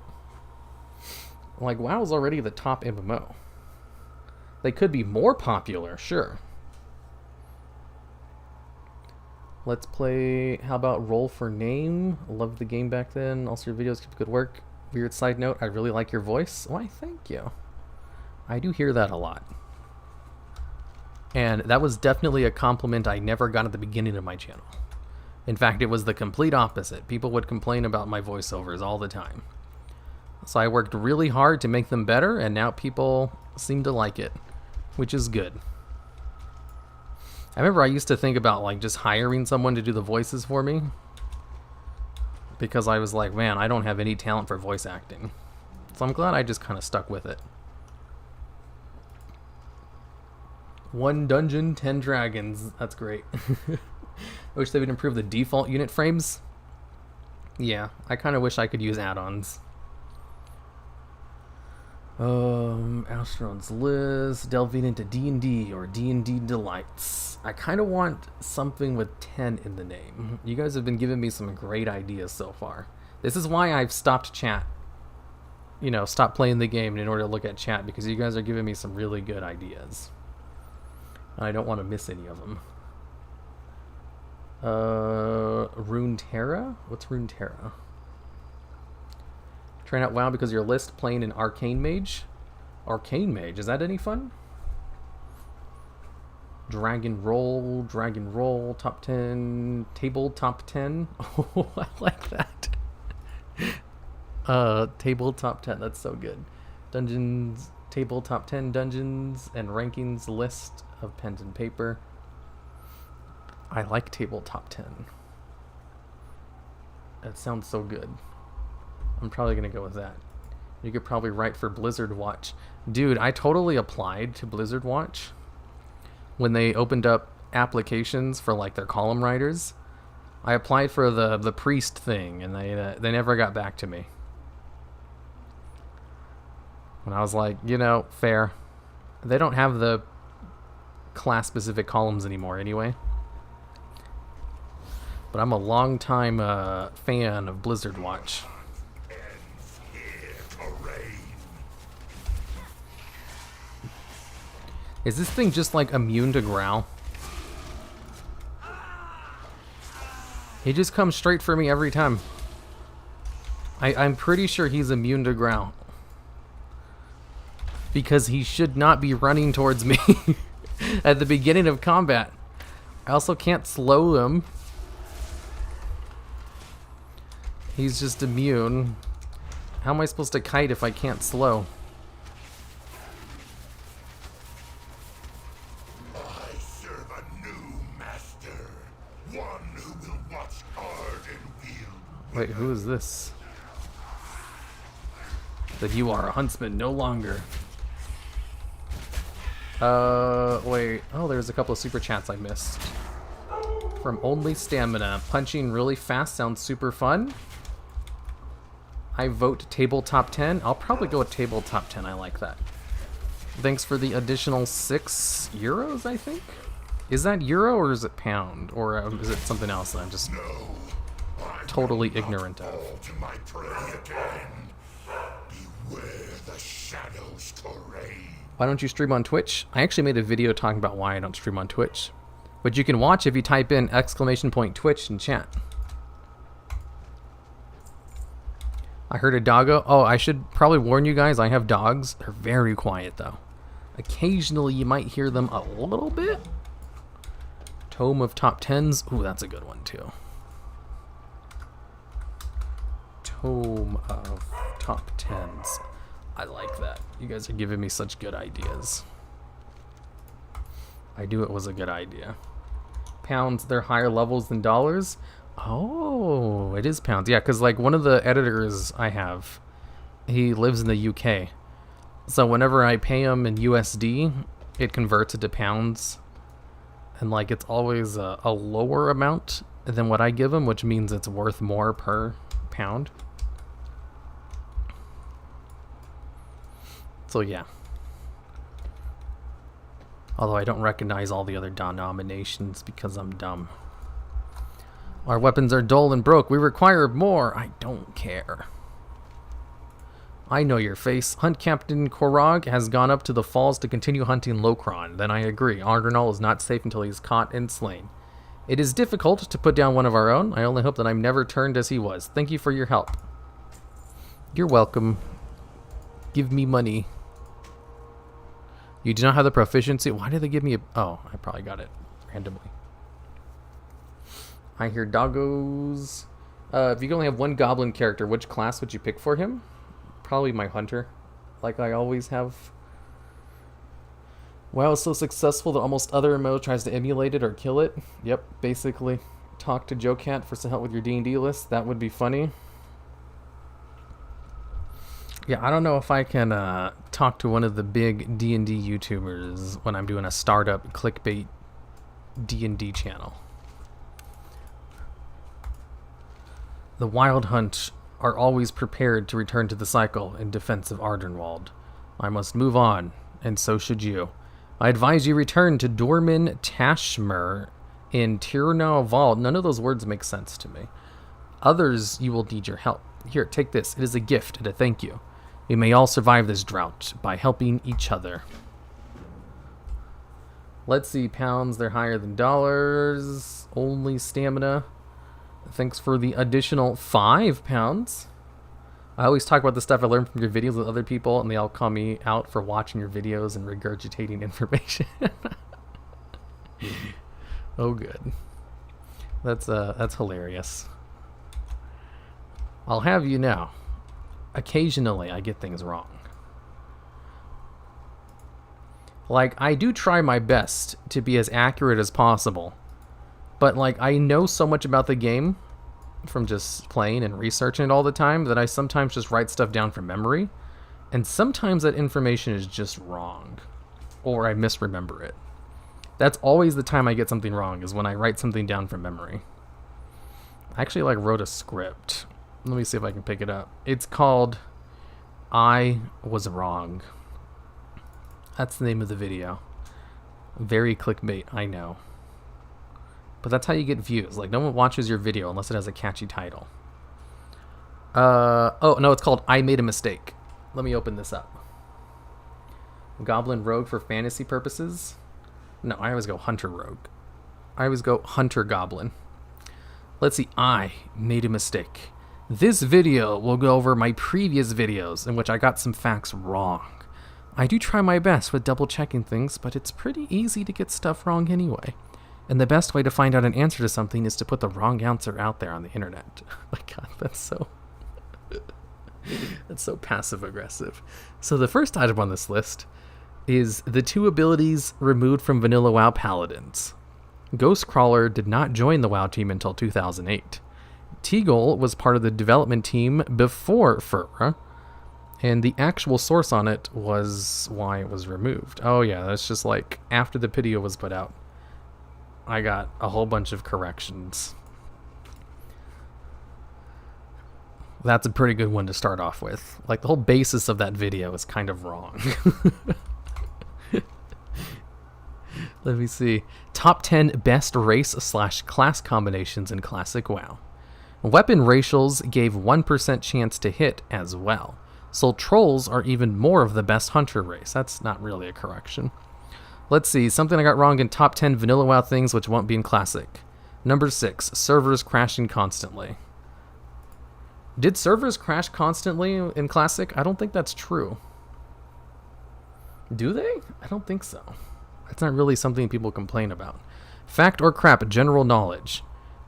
Speaker 1: Like, WoW's already the top MMO. They could be more popular, sure. Let's play, how about Roll for Name? Loved the game back then. Also, your videos keep good work. Weird side note, I really like your voice. Why, thank you. I do hear that a lot. And that was definitely a compliment I never got at the beginning of my channel. In fact, it was the complete opposite. People would complain about my voiceovers all the time. So I worked really hard to make them better, and now people seem to like it, which is good. I remember I used to think about, like, just hiring someone to do the voices for me, because I was like, man, I don't have any talent for voice acting. So I'm glad I just kind of stuck with it. 1 dungeon, 10 dragons. That's great. I wish they would improve the default unit frames. Yeah, I kind of wish I could use add-ons. Astron's List, delving into D&D or D&D Delights. I kind of want something with 10 in the name. You guys have been giving me some great ideas so far. This is why I've stopped chat. You know, stopped playing the game in order to look at chat, because you guys are giving me some really good ideas. And I don't want to miss any of them. Runeterra? What's Runeterra? Trying out WoW because your list playing an Arcane Mage? Arcane Mage, is that any fun? Dragon Roll, top 10, table top 10. Oh, I like that. Table top 10, that's so good. Dungeons, table top 10 dungeons and rankings list of pens and paper. I like table top 10. That sounds so good. I'm probably gonna go with that. You could probably write for Blizzard Watch. Dude, I totally applied to Blizzard Watch when they opened up applications for like their column writers. I applied for the priest thing, and they never got back to me. And I was like, you know, fair. They don't have the class-specific columns anymore anyway. But I'm a long-time fan of Blizzard Watch. Is this thing just like immune to growl? He just comes straight for me every time. I'm pretty sure he's immune to growl. Because he should not be running towards me at the beginning of combat. I also can't slow him. He's just immune. How am I supposed to kite if I can't slow?
Speaker 2: I serve a new master. One who will watch hard and wield.
Speaker 1: Wait, who is this? That you are a huntsman no longer. Wait. Oh, there's a couple of super chats I missed. From Only Stamina. Punching really fast sounds super fun. I vote tabletop 10. I'll probably go with tabletop 10. I like that. Thanks for the additional €6, I think? Is that euro or is it pound? Or is it something else that I'm just totally ignorant of?
Speaker 2: To my prey again. Beware the shadows terrain.
Speaker 1: Why don't you stream on Twitch? I actually made a video talking about why I don't stream on Twitch. But you can watch if you type in !Twitch in chat. I heard a doggo. Oh, I should probably warn you guys, I have dogs. They're very quiet though. Occasionally you might hear them a little bit. Tome of Top 10s. Ooh, that's a good one too. Tome of Top 10s. I like that. You guys are giving me such good ideas. I knew it was a good idea. Pounds, they're higher levels than dollars. Oh, it is pounds. Yeah, because like one of the editors I have, he lives in the UK. So whenever I pay him in USD, it converts it to pounds. And like it's always a lower amount than what I give him, which means it's worth more per pound. So yeah. Although I don't recognize all the other denominations because I'm dumb. Our weapons are dull and broke. We require more. I don't care. I know your face. Hunt Captain Korog has gone up to the falls to continue hunting Lokron. Then I agree. Ardenal is not safe until he's caught and slain. It is difficult to put down one of our own. I only hope that I'm never turned as he was. Thank you for your help. You're welcome. Give me money. You do not have the proficiency. Why did they give me a... Oh, I probably got it randomly. I hear doggos. If you can only have one goblin character, which class would you pick for him? Probably my hunter, like I always have. WoW is so successful that almost other MMO tries to emulate it or kill it. Yep, basically. Talk to JoeCat for some help with your D&D list. That would be funny. Yeah, I don't know if I can talk to one of the big D&D YouTubers when I'm doing a startup clickbait D&D channel. The Wild Hunt are always prepared to return to the cycle in defense of Ardenwald. I must move on, and so should you. I advise you return to Dormin Tashmer in Tirnau Vault. None of those words make sense to me. Others, you will need your help. Here, take this. It is a gift and a thank you. We may all survive this drought by helping each other. Let's see, pounds, they're higher than dollars. Only stamina. Thanks for the additional 5 pounds. I always talk about the stuff I learned from your videos with other people, and they all call me out for watching your videos and regurgitating information. Oh, good. That's hilarious. I'll have you know, occasionally I get things wrong. Like, I do try my best to be as accurate as possible. But, like, I know so much about the game from just playing and researching it all the time that I sometimes just write stuff down from memory, and sometimes that information is just wrong, or I misremember it. That's always the time I get something wrong, is when I write something down from memory. I actually wrote a script. Let me see if I can pick it up. It's called I Was Wrong. That's the name of the video. Very clickbait, I know. But that's how you get views. No one watches your video unless it has a catchy title. Oh, no, it's called I Made a Mistake. Let me open this up. Goblin Rogue for fantasy purposes? No, I always go Hunter Rogue. I always go Hunter Goblin. Let's see, I made a mistake. This video will go over my previous videos in which I got some facts wrong. I do try my best with double checking things, but it's pretty easy to get stuff wrong anyway. And the best way to find out an answer to something is to put the wrong answer out there on the internet. My God, that's so... that's so passive-aggressive. So the first item on this list is the 2 abilities removed from vanilla WoW Paladins. Ghostcrawler did not join the WoW team until 2008. Teagle was part of the development team before Fura, and the actual source on it was why it was removed. Oh yeah, that's just after the video was put out, I got a whole bunch of corrections. That's a pretty good one to start off with. The whole basis of that video is kind of wrong. Let me see. Top 10 best race/class combinations in Classic WoW. Weapon racials gave 1% chance to hit as well. So trolls are even more of the best hunter race. That's not really a correction. Let's see, something I got wrong in top 10 vanilla WoW things which won't be in Classic. Number 6, servers crashing constantly. Did servers crash constantly in Classic? I don't think that's true. Do they? I don't think so. That's not really something people complain about. Fact or crap, general knowledge.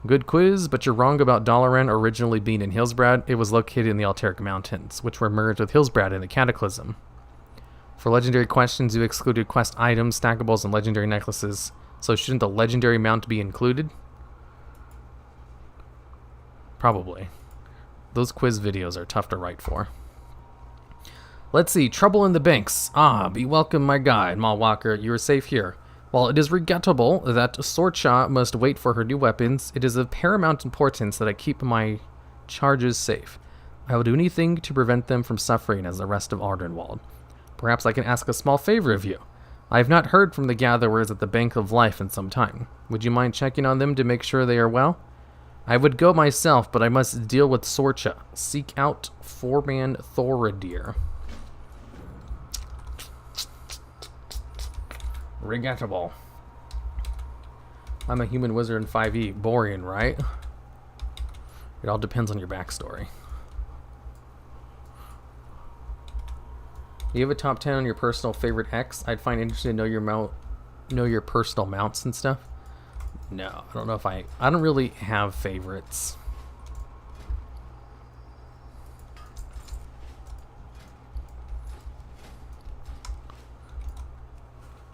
Speaker 1: Good quiz, but you're wrong about Dalaran originally being in Hillsbrad. It was located in the Alteric Mountains, which were merged with Hillsbrad in the Cataclysm. For legendary questions, you excluded quest items, stackables, and legendary necklaces. So shouldn't the legendary mount be included? Probably. Those quiz videos are tough to write for. Let's see, trouble in the banks. Ah, be welcome, my guide, Malwalker. You are safe here. While it is regrettable that Sorcha must wait for her new weapons, it is of paramount importance that I keep my charges safe. I will do anything to prevent them from suffering as the rest of Ardenwald. Perhaps I can ask a small favor of you. I have not heard from the gatherers at the Bank of Life in some time. Would you mind checking on them to make sure they are well? I would go myself, but I must deal with Sorcha. Seek out 4-man Thoradir. Regrettable. I'm a human wizard in 5e. Boring, right? It all depends on your backstory. Do you have a top 10 on your personal favorite X? I'd find interesting to know your personal mounts and stuff. No, I don't know if I don't really have favorites.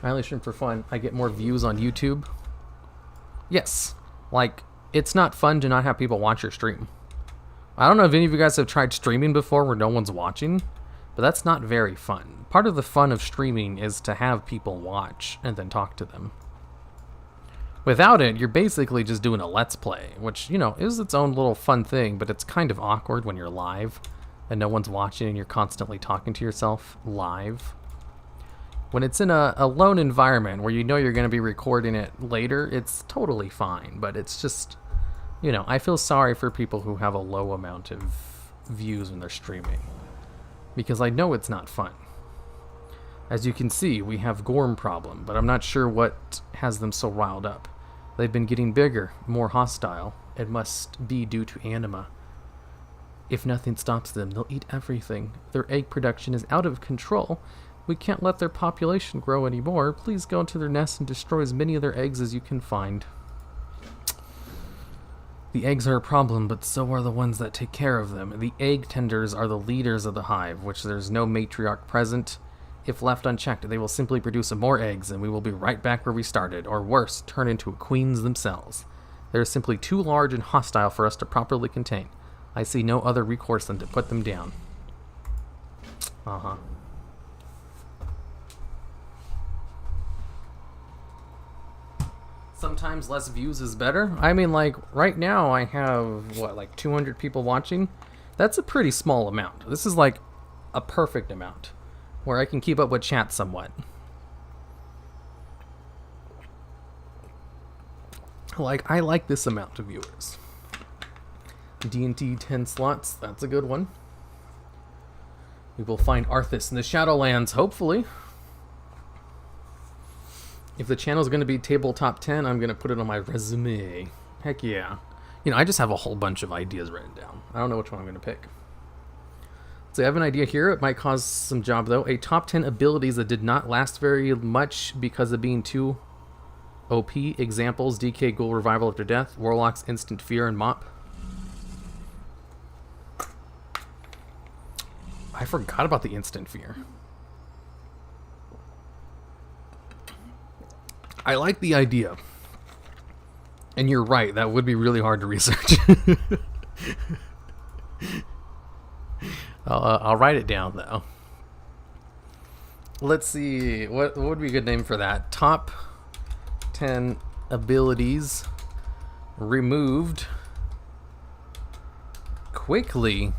Speaker 1: I only stream for fun. I get more views on YouTube. Yes. It's not fun to not have people watch your stream. I don't know if any of you guys have tried streaming before where no one's watching, but that's not very fun. Part of the fun of streaming is to have people watch and then talk to them. Without it, you're basically just doing a let's play, which, is its own little fun thing, but it's kind of awkward when you're live and no one's watching and you're constantly talking to yourself live. When it's in a lone environment where you're going to be recording it later, it's totally fine. But it's just, I feel sorry for people who have a low amount of views when they're streaming. Because I know it's not fun. As you can see, we have Gorm problem, but I'm not sure what has them so riled up. They've been getting bigger, more hostile. It must be due to anima. If nothing stops them, they'll eat everything. Their egg production is out of control. We can't let their population grow anymore. Please go into their nest and destroy as many of their eggs as you can find. The eggs are a problem, but so are the ones that take care of them. The egg tenders are the leaders of the hive, which there's no matriarch present. If left unchecked, they will simply produce more eggs, and we will be right back where we started, or worse, turn into queens themselves. They are simply too large and hostile for us to properly contain. I see no other recourse than to put them down. Uh-huh. Sometimes less views is better. I mean, like, right now I have, what, like 200 people watching? That's a pretty small amount. This is like a perfect amount where I can keep up with chat somewhat. Like, I like this amount of viewers. D&D 10 slots, that's a good one. We will find Arthas in the Shadowlands, hopefully. If the channel's going to be tabletop 10, I'm going to put it on my resume. Heck yeah. You know, I just have a whole bunch of ideas written down. I don't know which one I'm going to pick. So I have an idea here. It might cause some job, though. A top 10 abilities that did not last very much because of being too OP. Examples: DK Ghoul Revival After Death, Warlock's Instant Fear, and Mop. I forgot about the Instant Fear. I like the idea. And you're right, that would be really hard to research. I'll write it down, though. Let's see, what would be a good name for that? Top 10 abilities removed quickly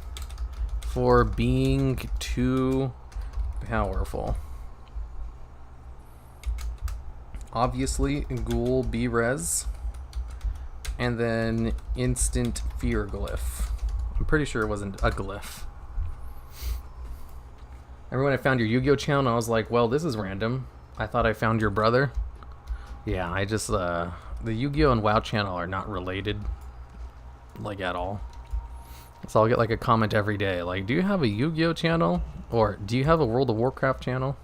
Speaker 1: for being too powerful. Obviously, Ghoul B-Res, and then Instant Fear Glyph. I'm pretty sure it wasn't a glyph. Remember when I found your Yu-Gi-Oh channel, I was like, well, this is random. I thought I found your brother. Yeah, I just, the Yu-Gi-Oh and WoW channel are not related, like, at all. So I'll get, like, a comment every day, like, do you have a Yu-Gi-Oh channel? Or, do you have a World of Warcraft channel?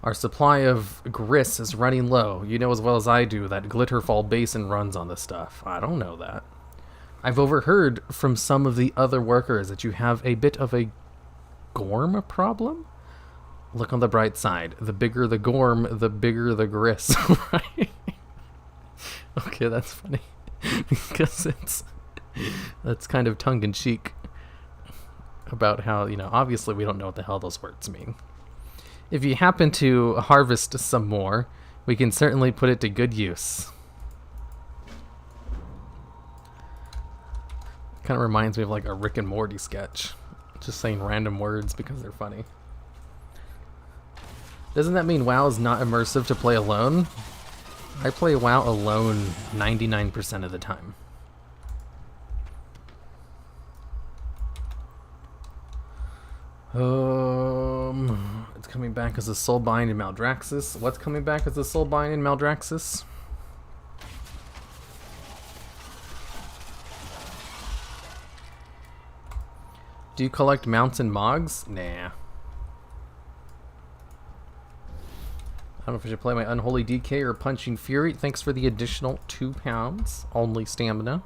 Speaker 1: Our supply of Gris is running low. You know as well as I do that Glitterfall Basin runs on this stuff. I don't know that. I've overheard from some of the other workers that you have a bit of a Gorm problem? Look on the bright side. The bigger the Gorm, the bigger the Gris, right? Okay, that's funny. Because that's kind of tongue-in-cheek about how, you know, obviously we don't know what the hell those words mean. If you happen to harvest some more, we can certainly put it to good use. Kind of reminds me of like a Rick and Morty sketch. Just saying random words because they're funny. Doesn't that mean WoW is not immersive to play alone? I play WoW alone 99% of the time. It's coming back as a Soulbind in Maldraxxus. What's coming back as a Soulbind in Maldraxxus? Do you collect mounts and mogs? Nah. I don't know if I should play my Unholy DK or Punching Fury. Thanks for the additional £2. Only stamina.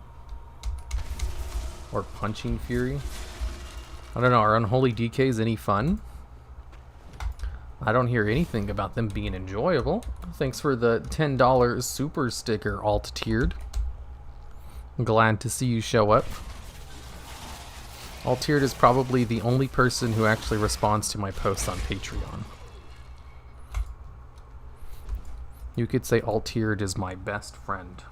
Speaker 1: Or Punching Fury. I don't know, are Unholy DKs any fun? I don't hear anything about them being enjoyable. Thanks for the $10 super sticker alt-tiered. I'm glad to see you show up. Alt-tiered is probably the only person who actually responds to my posts on Patreon. You could say alt-tiered is my best friend.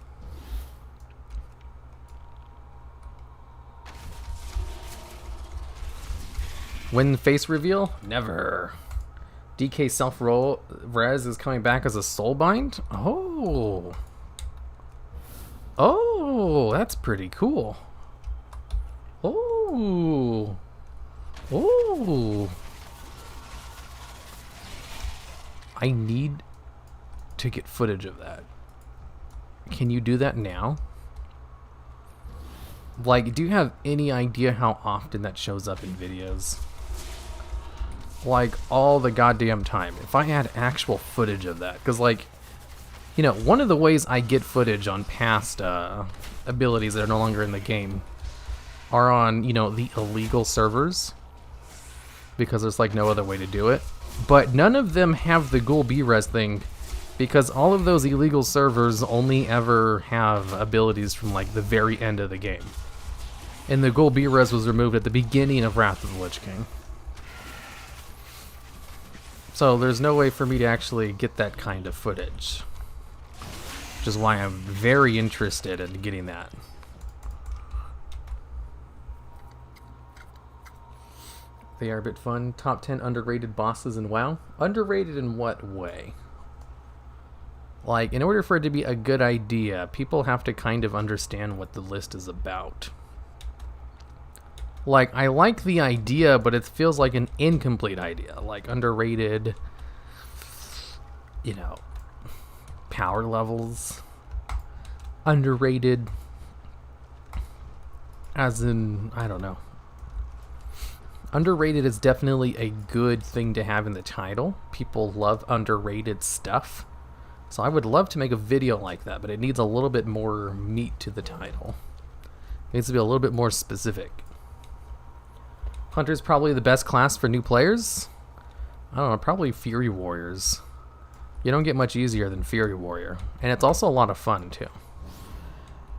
Speaker 1: When face reveal? Never. DK self-roll res is coming back as a soulbind? Oh. Oh, that's pretty cool. Oh. Oh. I need to get footage of that. Can you do that now? Like, do you have any idea how often that shows up in videos? Like, all the goddamn time. If I had actual footage of that. Because, like, you know, one of the ways I get footage on past abilities that are no longer in the game are on, you know, the illegal servers. Because there's, like, no other way to do it. But none of them have the Ghoul B-Res thing Because all of those illegal servers only ever have abilities from like the very end of the game. And the gold B-res was removed at the beginning of Wrath of the Lich King. So there's no way for me to actually get that kind of footage. Which is why I'm very interested in getting that. They are a bit fun. Top 10 underrated bosses in WoW. Underrated in what way? Like, in order for it to be a good idea, people have to kind of understand what the list is about. Like, I like the idea, but it feels like an incomplete idea. Like, underrated, you know, power levels. Underrated, as in, I don't know. Underrated is definitely a good thing to have in the title. People love underrated stuff. So I would love to make a video like that, but it needs a little bit more meat to the title. It needs to be a little bit more specific. Hunter's probably the best class for new players. I don't know, probably Fury Warriors. You don't get much easier than Fury Warrior. And it's also a lot of fun, too.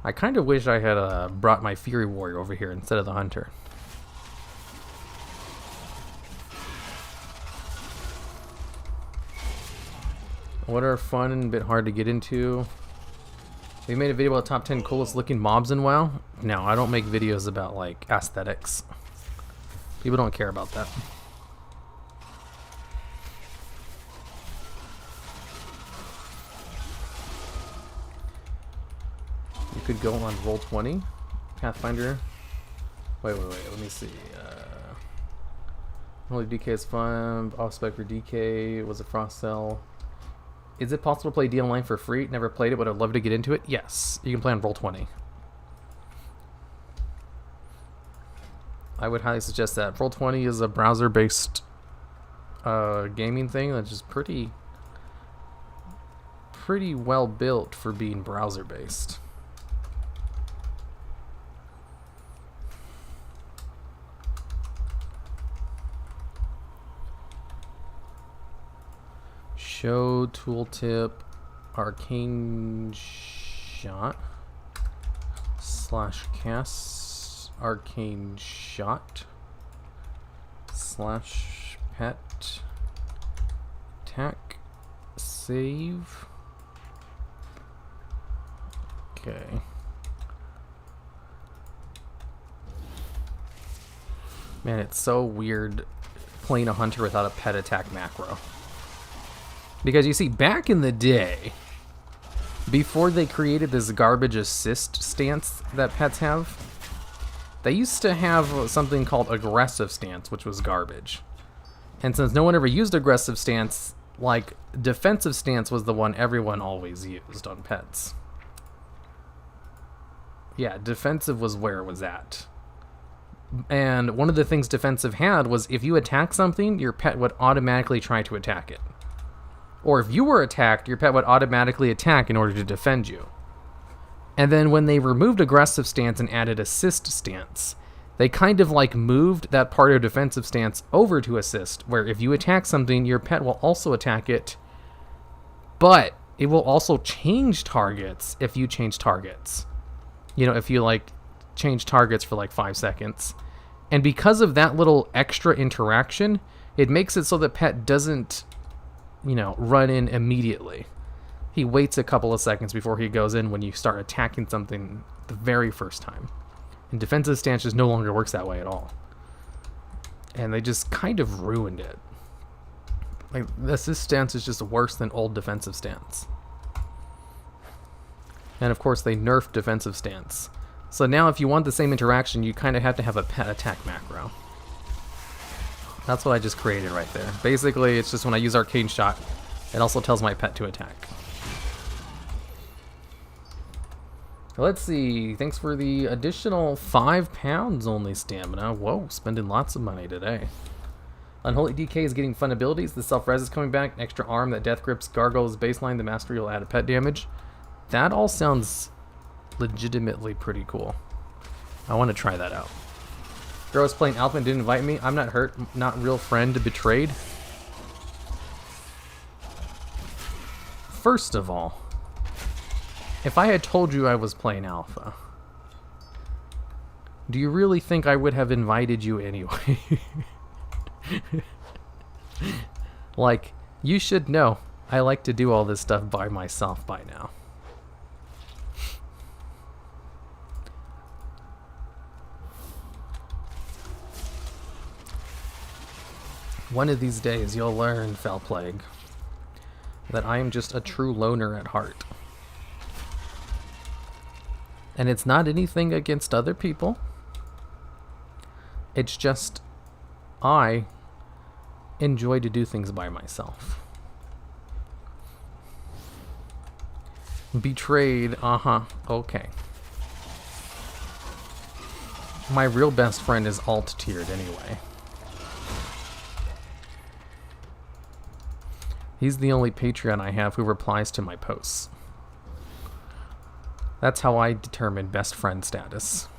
Speaker 1: I kind of wish I had brought my Fury Warrior over here instead of the Hunter. What are fun and a bit hard to get into? We made a video about top 10 coolest looking mobs in WoW. No, I don't make videos about like aesthetics. People don't care about that. You could go on Roll20, Pathfinder. Wait, let me see. Holy DK is fun. Off spec for DK was a frost cell. Is it possible to play D online for free? Never played it, but I'd love to get into it. Yes, you can play on Roll20. I would highly suggest that. Roll20 is a browser-based gaming thing that's just pretty well built for being browser-based. Show tooltip arcane shot / cast arcane shot / pet attack save. Okay. Man, it's so weird playing a hunter without a pet attack macro. Because you see, back in the day, before they created this garbage assist stance that pets have, they used to have something called aggressive stance, which was garbage. And since no one ever used aggressive stance, like, defensive stance was the one everyone always used on pets. Yeah, defensive was where it was at. And one of the things defensive had was if you attack something, your pet would automatically try to attack it. Or if you were attacked, your pet would automatically attack in order to defend you. And then when they removed aggressive stance and added assist stance, they kind of like moved that part of defensive stance over to assist, where if you attack something, your pet will also attack it, but it will also change targets if you change targets. You know, if you like change targets for like 5 seconds. And because of that little extra interaction, it makes it so the pet doesn't, you know, run in immediately. He waits a couple of seconds before he goes in when you start attacking something the very first time. And defensive stance just no longer works that way at all. And they just kind of ruined it. Like, the assist stance is just worse than old defensive stance. And of course they nerfed defensive stance. So now if you want the same interaction, you kind of have to have a pet attack macro. That's what I just created right there. Basically, it's just when I use Arcane Shot, it also tells my pet to attack. Let's see. Thanks for the additional £5 only stamina. Whoa, spending lots of money today. Unholy DK is getting fun abilities. The self-res is coming back. An extra arm that death grips gargoyles baseline. The mastery will add a pet damage. That all sounds legitimately pretty cool. I want to try that out. Girl was playing Alpha and didn't invite me. I'm not hurt. Not real friend. Betrayed. First of all, if I had told you I was playing alpha, do you really think I would have invited you anyway? Like, you should know I like to do all this stuff by myself by now. One of these days you'll learn, Fell Plague, that I am just a true loner at heart. And it's not anything against other people. It's just I enjoy to do things by myself. Betrayed, okay. My real best friend is alt-tiered anyway. He's the only Patreon I have who replies to my posts. That's how I determine best friend status.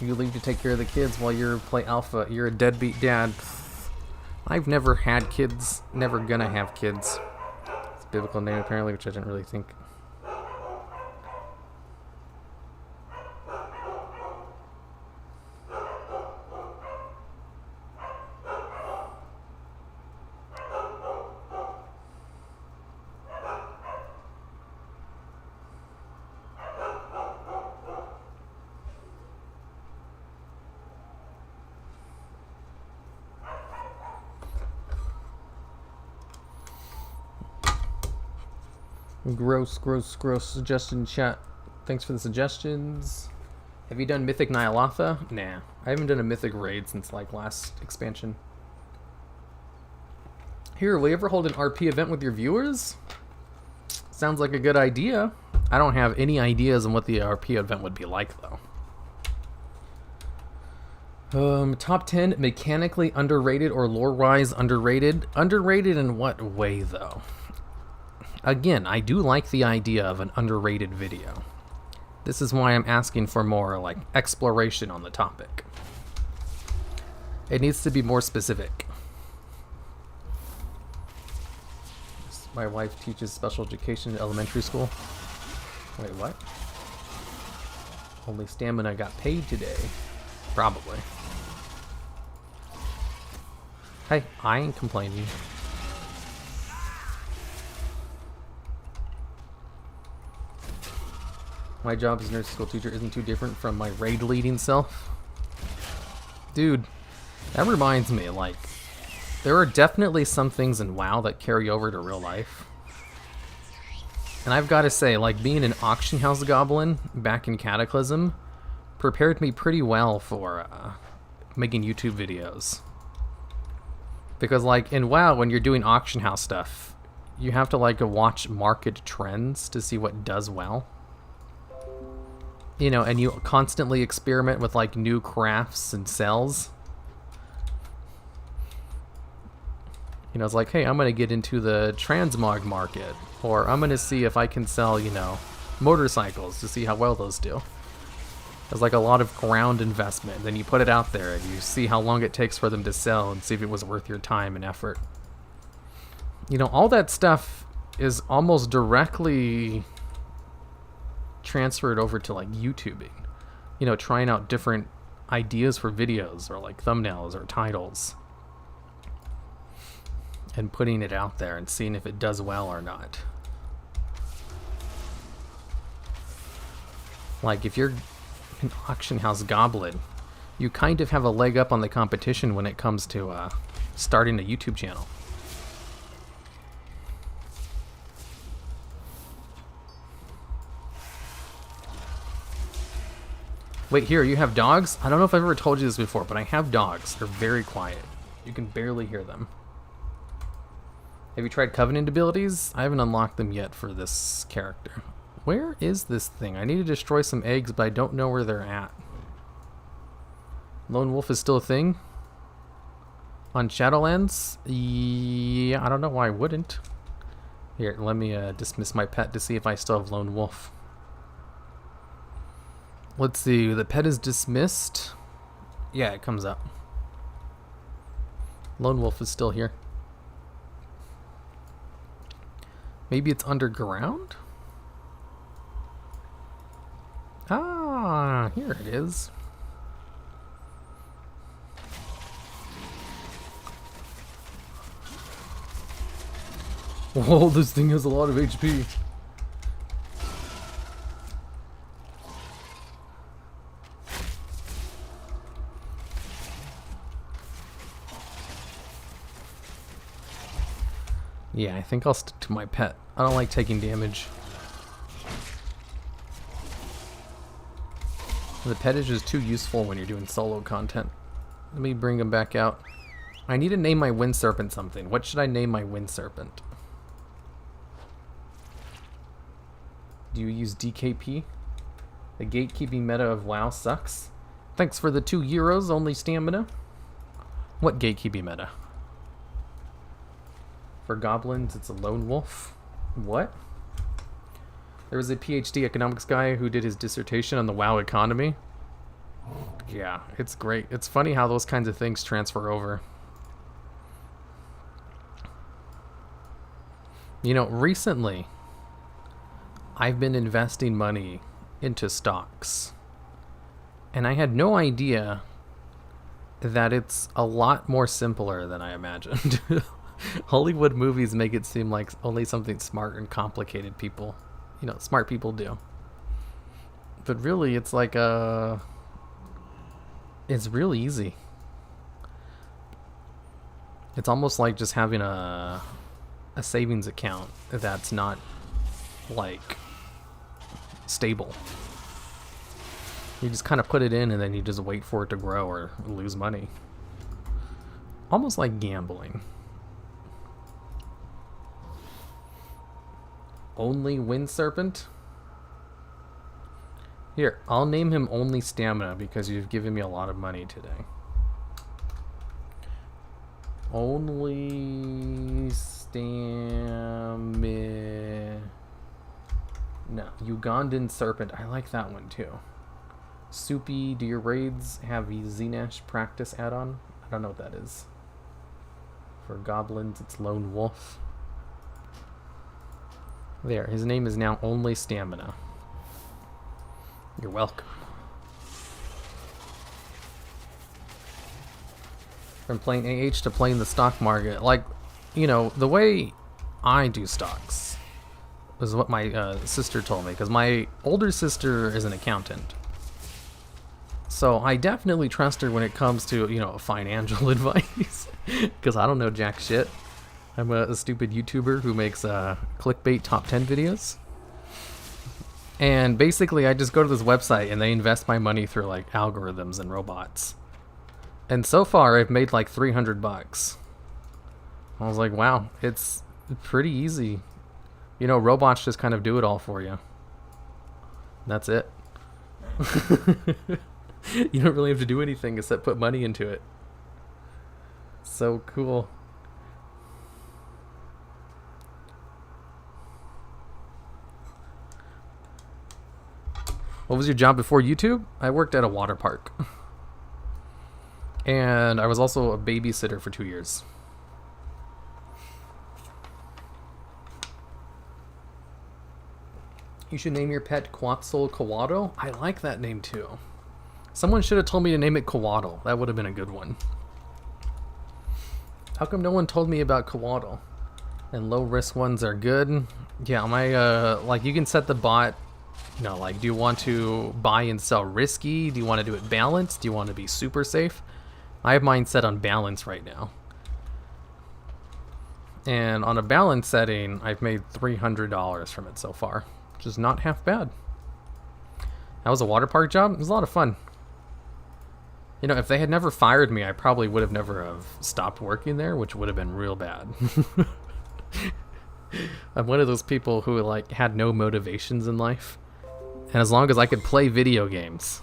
Speaker 1: You leave to take care of the kids while you play alpha. You're a deadbeat dad. I've never had kids. Never gonna have kids. It's a biblical name apparently, which I didn't really think. Gross suggestion chat. Thanks for the suggestions. Have you done Mythic Ny'alotha? Nah. I haven't done a Mythic raid since like last expansion. Here, will you ever hold an RP event with your viewers? Sounds like a good idea. I don't have any ideas on what the RP event would be like though. Top 10 mechanically underrated or lore-wise underrated. Underrated in what way though? Again, I do like the idea of an underrated video. This is why I'm asking for more, like, exploration on the topic. It needs to be more specific. My wife teaches special education in elementary school. Wait, what? Only stamina got paid today. Probably. Hey, I ain't complaining. My job as a nursing school teacher isn't too different from my raid leading self. Dude, that reminds me, like, there are definitely some things in WoW that carry over to real life. And I've got to say, like, being an auction house goblin back in Cataclysm prepared me pretty well for making YouTube videos. Because, like, in WoW, when you're doing auction house stuff, you have to, like, watch market trends to see what does well. You know, and you constantly experiment with, like, new crafts and sells. You know, it's like, hey, I'm going to get into the transmog market. Or I'm going to see if I can sell, you know, motorcycles to see how well those do. There's, like, a lot of ground investment. Then you put it out there and you see how long it takes for them to sell and see if it was worth your time and effort. You know, all that stuff is almost directly transferred over to, like, YouTubing. You know, trying out different ideas for videos or, like, thumbnails or titles. And putting it out there and seeing if it does well or not. Like, if you're an auction house goblin, you kind of have a leg up on the competition when it comes to starting a YouTube channel. Wait, here, you have dogs? I don't know if I've ever told you this before, but I have dogs. They're very quiet. You can barely hear them. Have you tried Covenant abilities? I haven't unlocked them yet for this character. Where is this thing? I need to destroy some eggs, but I don't know where they're at. Lone Wolf is still a thing? On Shadowlands? Yeah, I don't know why I wouldn't. Here, let me dismiss my pet to see if I still have Lone Wolf. Let's see, the pet is dismissed. Yeah, it comes up. Lone Wolf is still here. Maybe it's underground? Ah, here it is. Whoa, this thing has a lot of HP. Yeah, I think I'll stick to my pet. I don't like taking damage. The pet is just too useful when you're doing solo content. Let me bring him back out. I need to name my wind serpent something. What should I name my wind serpent? Do you use DKP? The gatekeeping meta of WoW sucks. Thanks for the €2, only stamina. What gatekeeping meta? For goblins, it's a lone wolf. What? There was a PhD economics guy who did his dissertation on the WoW economy. Yeah, it's great. It's funny how those kinds of things transfer over. You know, recently, I've been investing money into stocks. And I had no idea that it's a lot more simpler than I imagined. Hollywood movies make it seem like only something smart and complicated people, smart people do. But really, it's like it's really easy. It's almost like just having a savings account that's not like stable. You just kind of put it in and then you just wait for it to grow or lose money. Almost like gambling. Only Wind Serpent? Here, I'll name him Only Stamina because you've given me a lot of money today. Only Stamina. No, Ugandan Serpent. I like that one too. Soupy, do your raids have a Znesh practice add-on? I don't know what that is. For goblins, it's Lone Wolf. There, his name is now Only Stamina. You're welcome. From playing AH to playing the stock market, like, the way I do stocks is what my sister told me, because my older sister is an accountant. So I definitely trust her when it comes to, financial advice, because I don't know jack shit. I'm a stupid YouTuber who makes clickbait top 10 videos. And basically I just go to this website and they invest my money through like algorithms and robots. And so far I've made like $300. I was like, wow, it's pretty easy. Robots just kind of do it all for you. That's it. You don't really have to do anything except put money into it. So cool. What was your job before YouTube? I worked at a water park. And I was also a babysitter for 2 years. You should name your pet Quetzalcoatl. I like that name too. Someone should have told me to name it Coatl. That would have been a good one. How come no one told me about Coatl? And low risk ones are good. Yeah, like you can set the bot. Do you want to buy and sell risky? Do you want to do it balanced? Do you want to be super safe? I have mine set on balance right now. And on a balance setting, I've made $300 from it so far, which is not half bad. That was a water park job. It was a lot of fun. If they had never fired me, I probably would have never have stopped working there, which would have been real bad. I'm one of those people who had no motivations in life. And as long as I could play video games,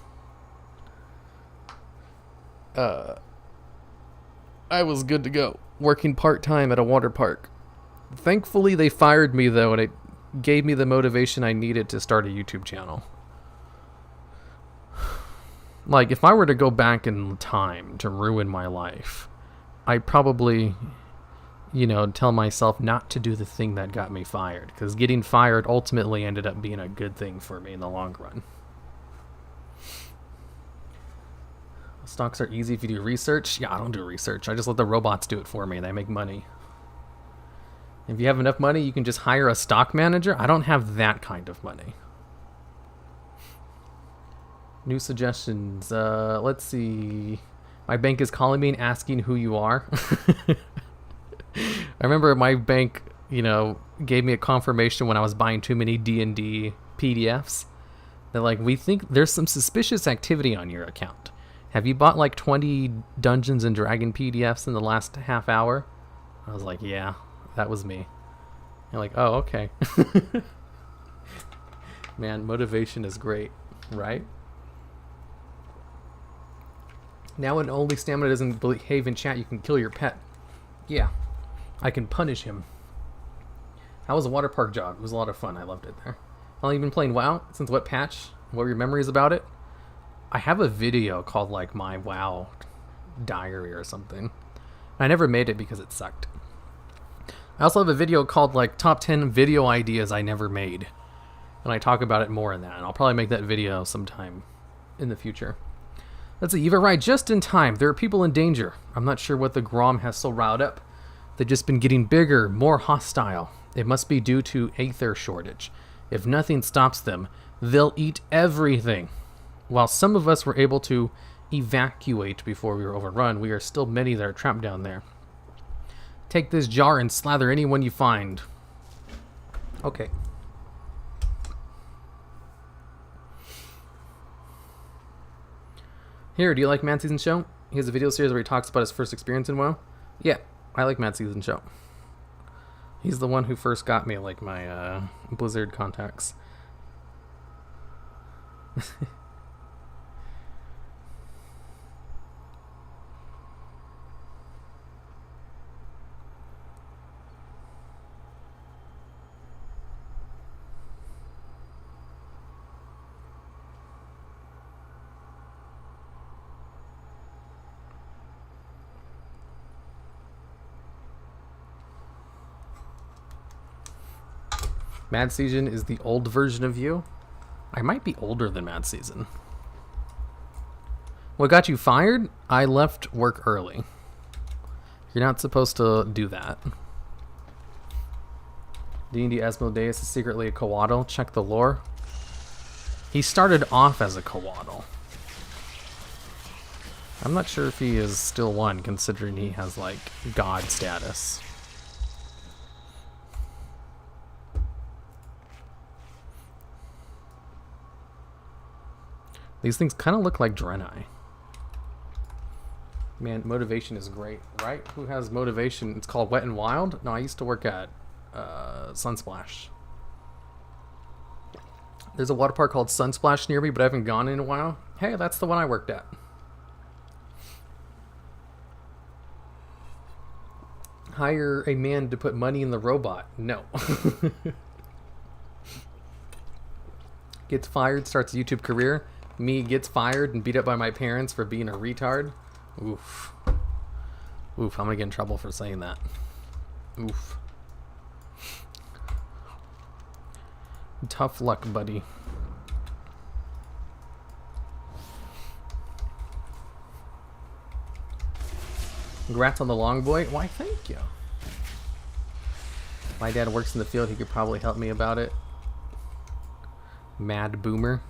Speaker 1: I was good to go. Working part-time at a water park. Thankfully, they fired me, though, and it gave me the motivation I needed to start a YouTube channel. Like, if I were to go back in time to ruin my life, I probably, you know, tell myself not to do the thing that got me fired, because getting fired ultimately ended up being a good thing for me in the long run. Stocks are easy if you do research. Yeah, I don't do research. I just let the robots do it for me. They make money. If you have enough money, you can just hire a stock manager. I don't have that kind of money. New suggestions. Let's see. My bank is calling me and asking who you are. I remember my bank, you know, gave me a confirmation when I was buying too many D&D PDFs. They're like, we think there's some suspicious activity on your account. Have you bought like 20 Dungeons and Dragon PDFs in the last half hour? I was like, yeah, that was me. You're like, oh, okay. Man, motivation is great, right? Now when only stamina doesn't behave in chat, you can kill your pet. Yeah, I can punish him. How was the water park job? It was a lot of fun. I loved it there. How long have you been playing WoW? Since what patch? What were your memories about it? I have a video called like my WoW diary or something. I never made it because it sucked. I also have a video called like top 10 video ideas I never made. And I talk about it more in that. And I'll probably make that video sometime in the future. Let's see, you've arrived just in time. There are people in danger. I'm not sure what the Grom has so riled up. They've just been getting bigger, more hostile. It must be due to aether shortage. If nothing stops them, they'll eat everything. While some of us were able to evacuate before we were overrun, we are still many that are trapped down there. Take this jar and slather anyone you find. Okay. Here, do you like Mad Season Show? He has a video series where he talks about his first experience in WoW. Yeah, I like Mad Season Show. He's the one who first got me like my Blizzard contacts. Mad Season is the old version of you. I might be older than Mad Season. What got you fired? I left work early. You're not supposed to do that. D&D Asmodeus is secretly a Coatl. Check the lore. He started off as a Coatl. I'm not sure if he is still one, considering he has, like, god status. These things kind of look like Draenei. Man, motivation is great, right? Who has motivation? It's called Wet and Wild? No, I used to work at Sunsplash. There's a water park called Sunsplash near me, but I haven't gone in a while. Hey, that's the one I worked at. Hire a man to put money in the robot. No. Gets fired, starts a YouTube career. Me gets fired and beat up by my parents for being a retard. Oof. Oof, I'm gonna get in trouble for saying that. Oof. Tough luck, buddy. Congrats on the long boy. Why, thank you. My dad works in the field. He could probably help me about it. Mad boomer.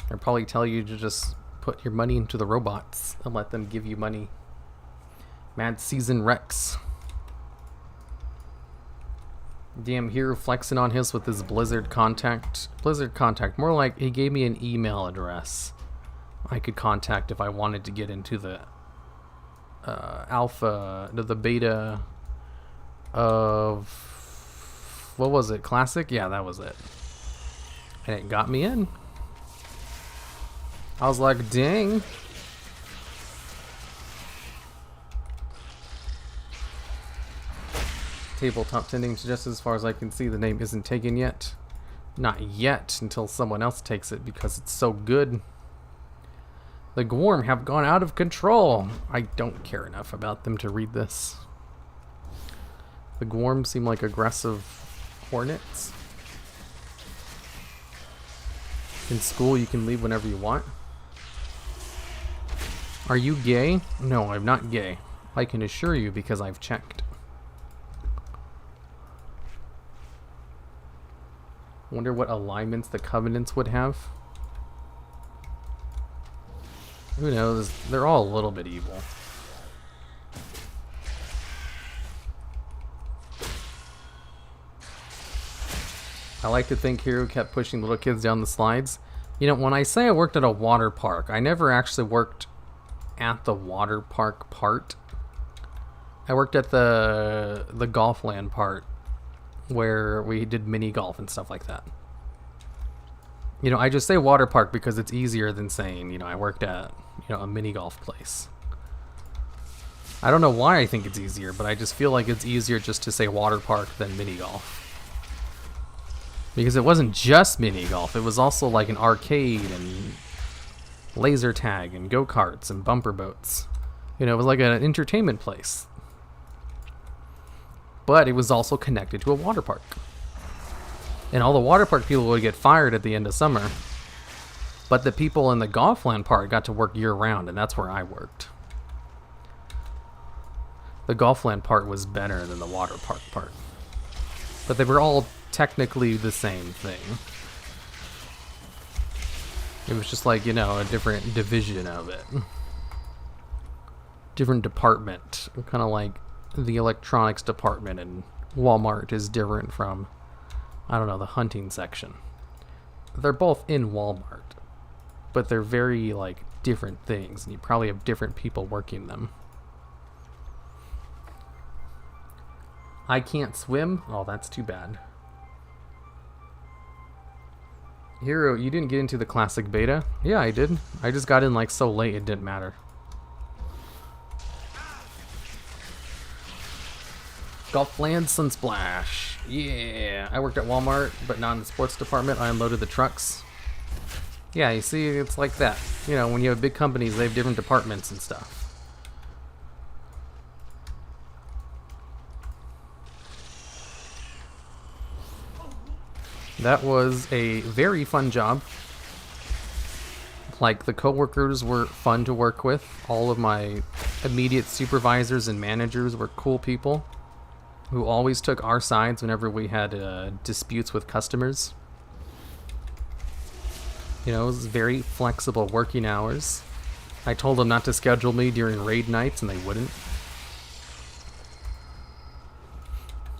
Speaker 1: They'll probably tell you to just put your money into the robots and let them give you money. Mad Season Rex. Damn, here flexing on his with his Blizzard contact. Blizzard contact. More like he gave me an email address I could contact if I wanted to get into the alpha, the beta of, what was it, Classic? Yeah, that was it. And it got me in. I was like, dang. Tabletop tending suggests, as far as I can see, the name isn't taken yet. Not yet, until someone else takes it because it's so good. The Gworm have gone out of control. I don't care enough about them to read this. The Gworm seem like aggressive hornets. In school, you can leave whenever you want. Are you gay? No, I'm not gay. I can assure you because I've checked. Wonder what alignments the Covenants would have. Who knows? They're all a little bit evil. I like to think Hero kept pushing little kids down the slides. You know, when I say I worked at a water park, I never actually worked at the water park part. I worked at the golf land part, where we did mini golf and stuff like that. You know, I just say water park because it's easier than saying, you know, I worked at, you know, a mini golf place. I don't know why I think it's easier, but I just feel like it's easier just to say water park than mini golf. Because it wasn't just mini golf, it was also like an arcade and laser tag and go-karts and bumper boats. You know, it was like an entertainment place. But it was also connected to a water park. And all the water park people would get fired at the end of summer. But the people in the Golfland part got to work year-round, and that's where I worked. The Golfland part was better than the water park part. But they were all technically the same thing. It was just like, you know, a different division of it. Different department. Kind of like the electronics department in Walmart is different from, I don't know, the hunting section. They're both in Walmart, but they're very, like, different things, and you probably have different people working them. I can't swim? Oh, that's too bad. Hero, you didn't get into the classic beta? Yeah, I did. I just got in, like, so late it didn't matter. Golfland Sunsplash. Yeah, I worked at Walmart, but not in the sports department. I unloaded the trucks. Yeah, you see, it's like that. You know, when you have big companies, they have different departments and stuff. That was a very fun job. Like, the coworkers were fun to work with. All of my immediate supervisors and managers were cool people who always took our sides whenever we had disputes with customers. You know, it was very flexible working hours. I told them not to schedule me during raid nights, and they wouldn't.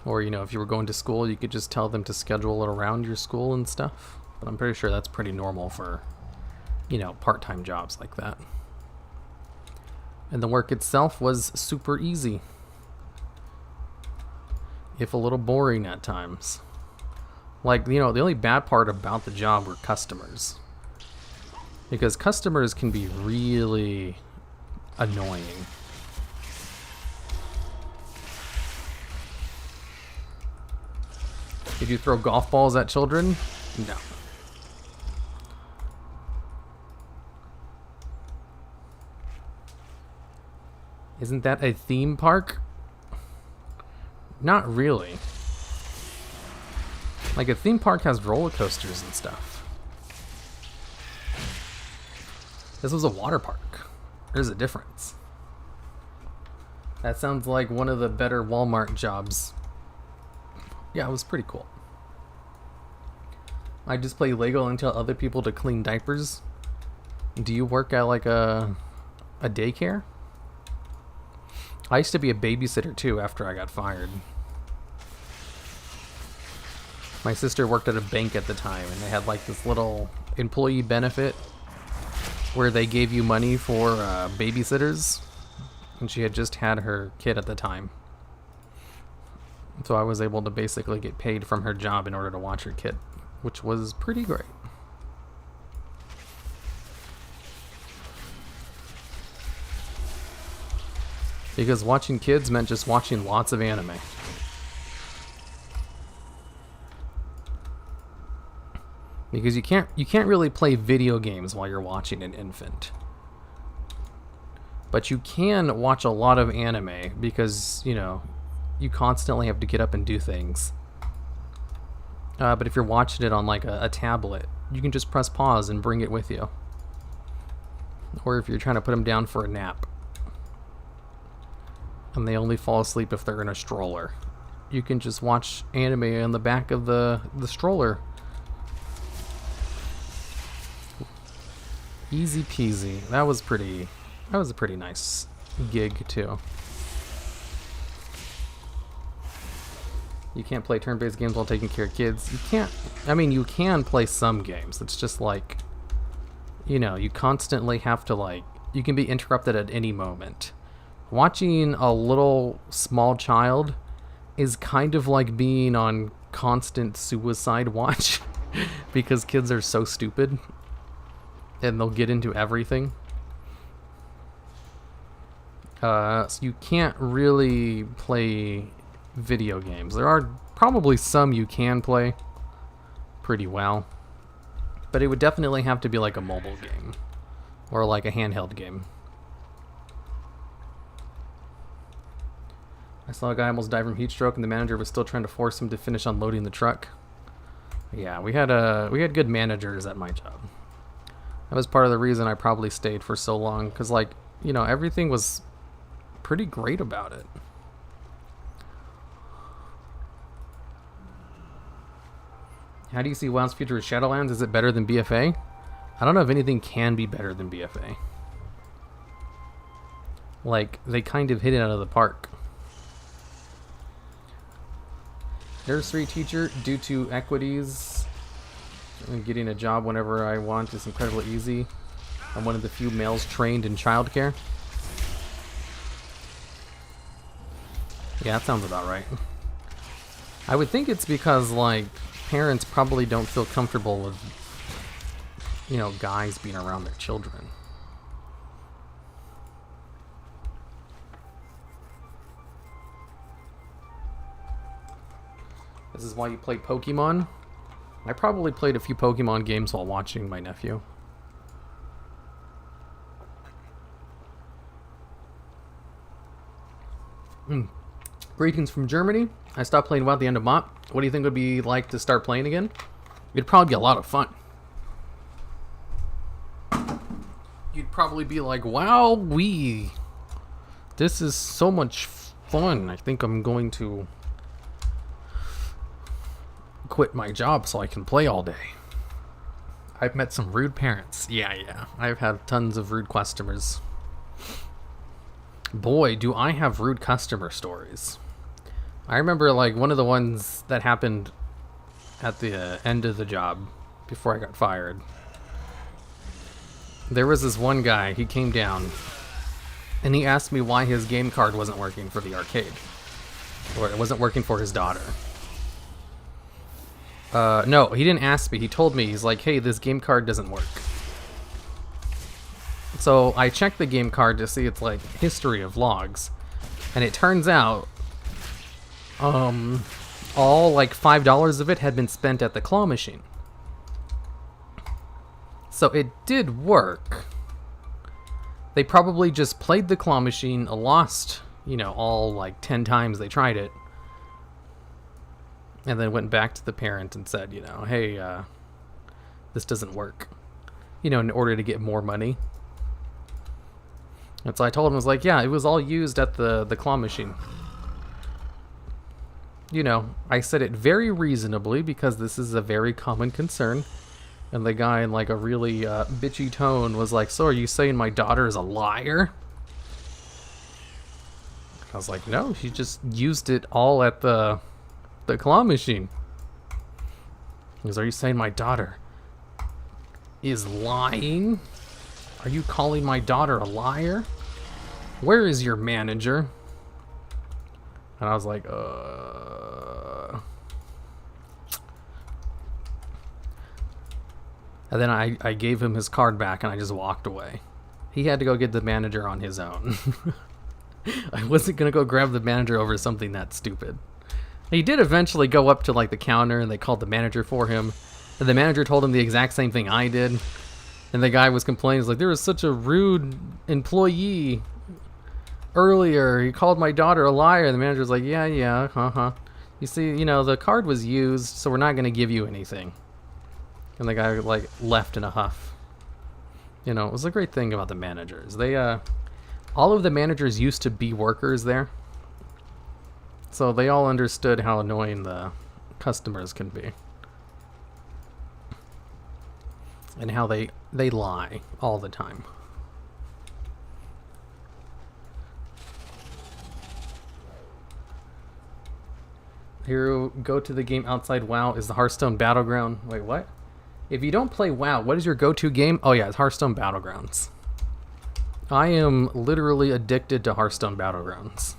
Speaker 1: Or, you know, if you were going to school, you could just tell them to schedule it around your school and stuff. But I'm pretty sure that's pretty normal for, you know, part-time jobs like that. And the work itself was super easy, if a little boring at times. Like, you know, the only bad part about the job were customers. Because customers can be really annoying. Did you throw golf balls at children? No. Isn't that a theme park? Not really. Like, a theme park has roller coasters and stuff. This was a water park. There's a difference. That sounds like one of the better Walmart jobs. Yeah, it was pretty cool. I just play Lego and tell other people to clean diapers. Do you work at, like, a daycare? I used to be a babysitter too after I got fired. My sister worked at a bank at the time, and they had like this little employee benefit where they gave you money for babysitters, and she had just had her kid at the time. So I was able to basically get paid from her job in order to watch her kid, which was pretty great. Because watching kids meant just watching lots of anime. Because you can't really play video games while you're watching an infant. But you can watch a lot of anime because, you know, you constantly have to get up and do things. But if you're watching it on like a tablet, you can just press pause and bring it with you. Or if you're trying to put them down for a nap and they only fall asleep if they're in a stroller, you can just watch anime in the back of the stroller. Easy peasy. That was a pretty nice gig too. You can't play turn-based games while taking care of kids. You can't, I mean, you can play some games. It's just like, you know, you constantly have to like, you can be interrupted at any moment. Watching a little small child is kind of like being on constant suicide watch because kids are so stupid and they'll get into everything. So you can't really play video games. There are probably some you can play pretty well, but it would definitely have to be like a mobile game or like a handheld game. I saw a guy almost die from heat stroke and the manager was still trying to force him to finish unloading the truck. Yeah, we had good managers at my job. That was part of the reason I probably stayed for so long, because like, you know, everything was pretty great about it. How do you see WoW's future with Shadowlands? Is it better than BFA? I don't know if anything can be better than BFA. Like, they kind of hit it out of the park. Nursery teacher, due to equities, and getting a job whenever I want is incredibly easy. I'm one of the few males trained in childcare. Yeah, that sounds about right. I would think it's because, like, parents probably don't feel comfortable with, you know, guys being around their children. This is why you play Pokemon? I probably played a few Pokemon games while watching my nephew. Greetings from Germany. I stopped playing WoW at the end of MOP. What do you think it would be like to start playing again? It'd probably be a lot of fun. You'd probably be like, wow, this is so much fun. I think I'm going to quit my job so I can play all day. I've met some rude parents. Yeah. I've had tons of rude customers. Boy, do I have rude customer stories. I remember like one of the ones that happened at the end of the job before I got fired. There was this one guy, he came down and he asked me why his game card wasn't working for the arcade. Or it wasn't working for his daughter. No, he didn't ask me. He told me, he's like, hey, this game card doesn't work. So I checked the game card to see its like history of logs. And it turns out all like $5 of it had been spent at the claw machine. So it did work. They probably just played the claw machine, lost, you know, all like 10 times they tried it. And then went back to the parent and said, you know, hey, this doesn't work. You know, in order to get more money. And so I told him, I was like, yeah, it was all used at the claw machine. You know, I said it very reasonably because this is a very common concern. And the guy in like a really bitchy tone was like, so are you saying my daughter is a liar? I was like, no, she just used it all at the claw machine. He goes, are you saying my daughter is lying? Are you calling my daughter a liar? Where is your manager? And I was like, And then I gave him his card back and I just walked away. He had to go get the manager on his own. I wasn't going to go grab the manager over something that stupid. He did eventually go up to like the counter and they called the manager for him. And the manager told him the exact same thing I did. And the guy was complaining, like, there was such a rude employee. earlier he called my daughter a liar. The manager's like, yeah, uh-huh. You see, the card was used, so we're not going to give you anything. And the guy, like, left in a huff. It was a great thing about the managers. They, all of the managers used to be workers there. So they all understood how annoying the customers can be. And how they lie all the time. Here, go to the game outside WoW is the Hearthstone Battleground. Wait, what? If you don't play WoW, what is your go-to game? Oh yeah, it's Hearthstone Battlegrounds. I am literally addicted to Hearthstone Battlegrounds.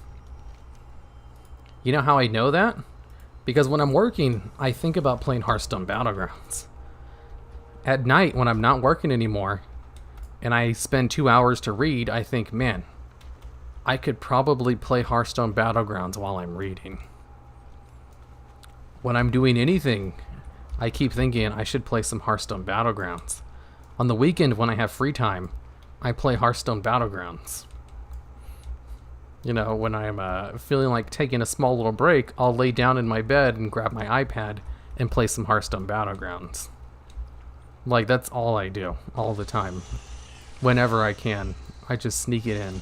Speaker 1: You know how I know that? Because when I'm working, I think about playing Hearthstone Battlegrounds. At night, when I'm not working anymore, and I spend 2 hours to read, I think, man, I could probably play Hearthstone Battlegrounds while I'm reading. When I'm doing anything, I keep thinking I should play some Hearthstone Battlegrounds. On the weekend, when I have free time, I play Hearthstone Battlegrounds. When I'm feeling like taking a small little break, I'll lay down in my bed and grab my iPad and play some Hearthstone Battlegrounds. Like, that's all I do, all the time. Whenever I can, I just sneak it in.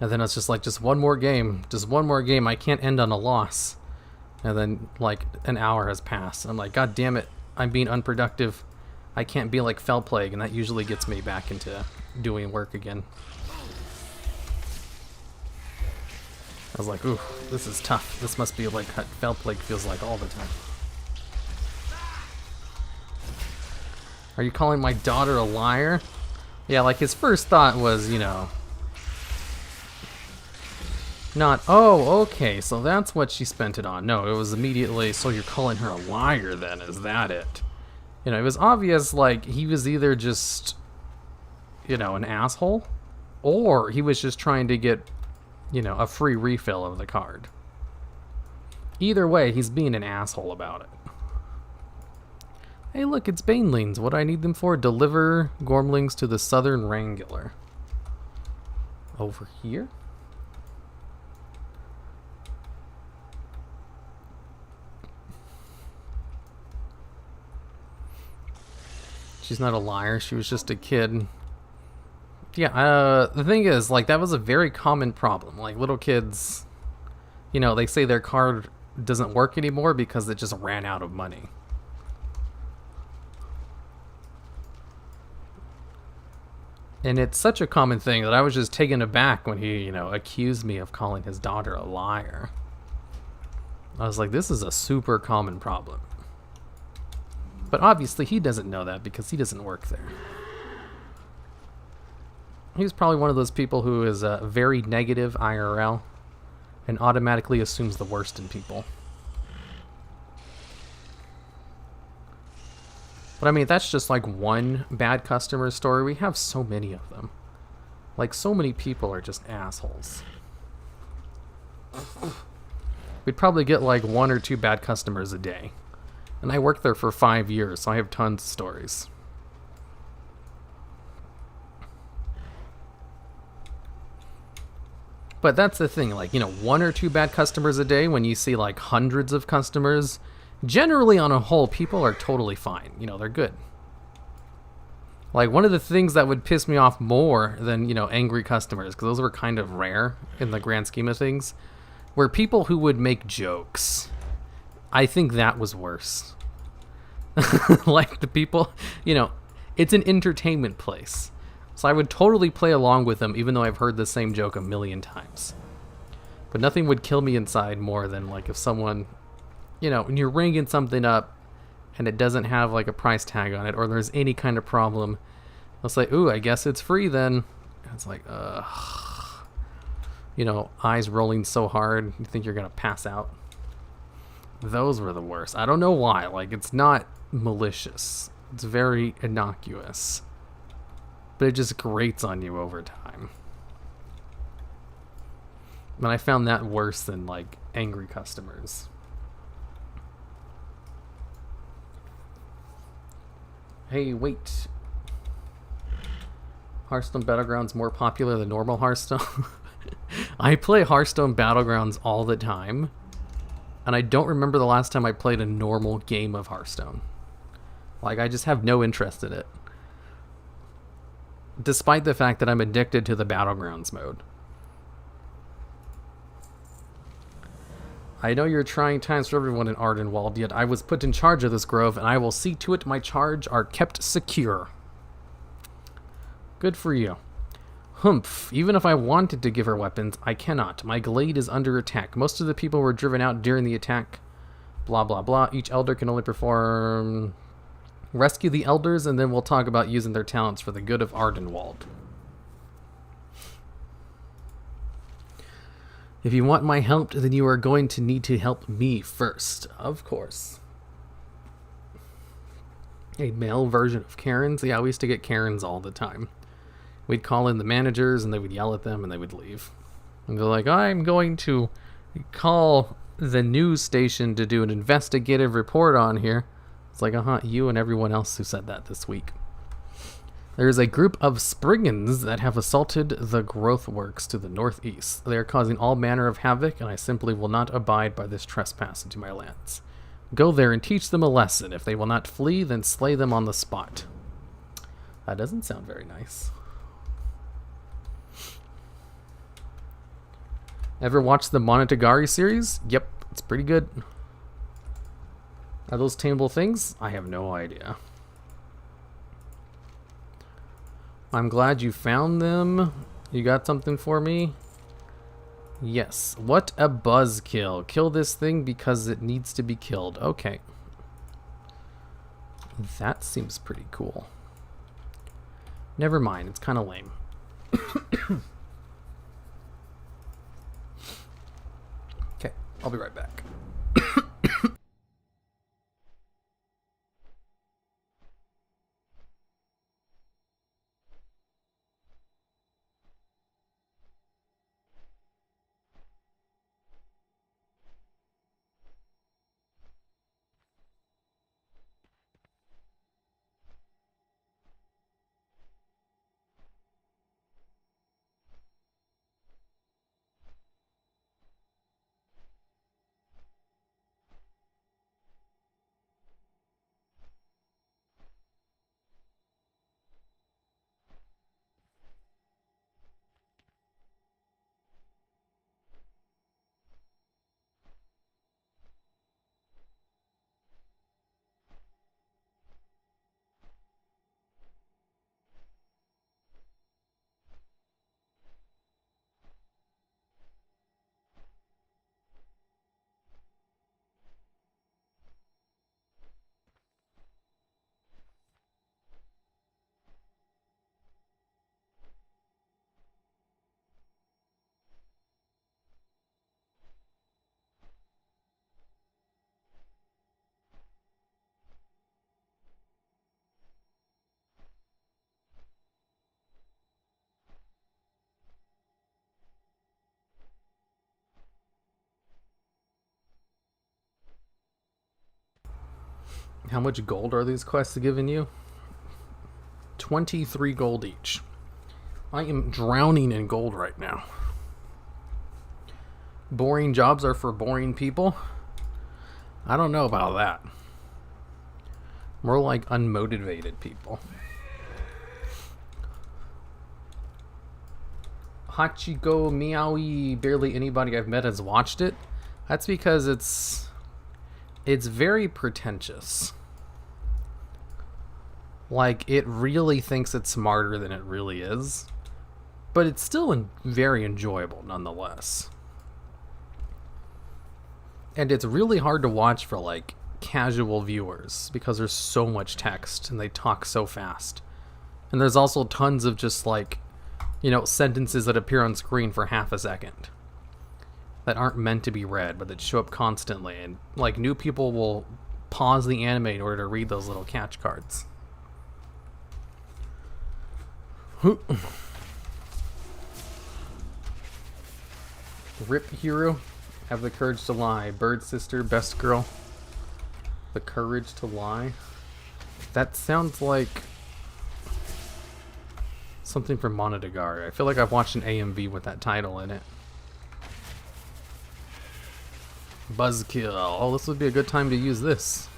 Speaker 1: And then it's just like, just one more game. I can't end on a loss. And then, like, an hour has passed. I'm like, God damn it, I'm being unproductive. I can't be like Fell Plague, and that usually gets me back into doing work again. I was like, ooh, this is tough. This must be like what Fell Plague feels like all the time. Are you calling my daughter a liar? Yeah, like his first thought was, not, oh, okay, so that's what she spent it on. No, it was immediately, so you're calling her a liar then, is that it? It was obvious, like, he was either just, an asshole, or he was just trying to get, a free refill of the card. Either way, he's being an asshole about it. Hey, look, it's Banelings. What do I need them for? Deliver Gormlings to the Southern Wrangler. Over here? She's not a liar. She was just a kid. Yeah, the thing is, like, that was a very common problem. Like, little kids, they say their card doesn't work anymore because it just ran out of money. And it's such a common thing that I was just taken aback when he, accused me of calling his daughter a liar. I was like, this is a super common problem. But obviously he doesn't know that because he doesn't work there. He's probably one of those people who is very negative IRL and automatically assumes the worst in people. But I mean, that's just like one bad customer story. We have so many of them. Like, so many people are just assholes. We'd probably get like 1 or 2 bad customers a day. And I worked there for 5 years, so I have tons of stories. But that's the thing, like, 1 or 2 bad customers a day when you see like hundreds of customers. Generally, on a whole, people are totally fine. They're good. Like, one of the things that would piss me off more than, angry customers, because those were kind of rare in the grand scheme of things, were people who would make jokes. I think that was worse. Like, the people, it's an entertainment place. So I would totally play along with them, even though I've heard the same joke a million times. But nothing would kill me inside more than, like, if someone, when you're ringing something up and it doesn't have, like, a price tag on it, or there's any kind of problem, they'll say, ooh, I guess it's free then. And it's like, eyes rolling so hard, you think you're going to pass out. Those were the worst. I don't know why. Like, it's not malicious. It's very innocuous. But it just grates on you over time. And I found that worse than, like, angry customers. Hey, wait. Hearthstone Battlegrounds more popular than normal Hearthstone. I play Hearthstone Battlegrounds all the time, and I don't remember the last time I played a normal game of Hearthstone. Like, I just have no interest in it. Despite the fact that I'm addicted to the Battlegrounds mode. I know you're trying times for everyone in Ardenwald, yet I was put in charge of this grove, and I will see to it my charge are kept secure. Good for you. Humph, even if I wanted to give her weapons, I cannot. My glade is under attack. Most of the people were driven out during the attack. Blah, blah, blah. Each elder can only perform... Rescue the elders, and then we'll talk about using their talents for the good of Ardenwald. If you want my help, then you are going to need to help me first. Of course. A male version of Karens? Yeah, we used to get Karens all the time. We'd call in the managers, and they would yell at them, and they would leave. And they're like, I'm going to call the news station to do an investigative report on here. It's like, you and everyone else who said that this week. There is a group of Spriggans that have assaulted the growth works to the northeast. They are causing all manner of havoc, and I simply will not abide by this trespass into my lands. Go there and teach them a lesson. If they will not flee, then slay them on the spot. That doesn't sound very nice. Ever watched the Monogatari series? Yep, it's pretty good. Are those tameable things? I have no idea. I'm glad you found them. You got something for me? Yes. What a buzzkill. Kill this thing because it needs to be killed. Okay. That seems pretty cool. Never mind. It's kind of lame. Okay. I'll be right back. How much gold are these quests giving you? 23 gold each. I am drowning in gold right now. Boring jobs are for boring people? I don't know about that. More like unmotivated people. Hachiko Meowie, barely anybody I've met has watched it. That's because it's very pretentious. Like, it really thinks it's smarter than it really is. But it's still very enjoyable nonetheless. And it's really hard to watch for, like, casual viewers because there's so much text and they talk so fast. And there's also tons of just, like, you know, sentences that appear on screen for half a second that aren't meant to be read, but that show up constantly. And, like, new people will pause the anime in order to read those little catch cards. Rip hero, have the courage to lie. Bird sister, best girl, the courage to lie. That sounds like Something from Monodagari. I feel like I've watched an AMV with that title in it. Buzzkill. Oh, this would be a good time to use this.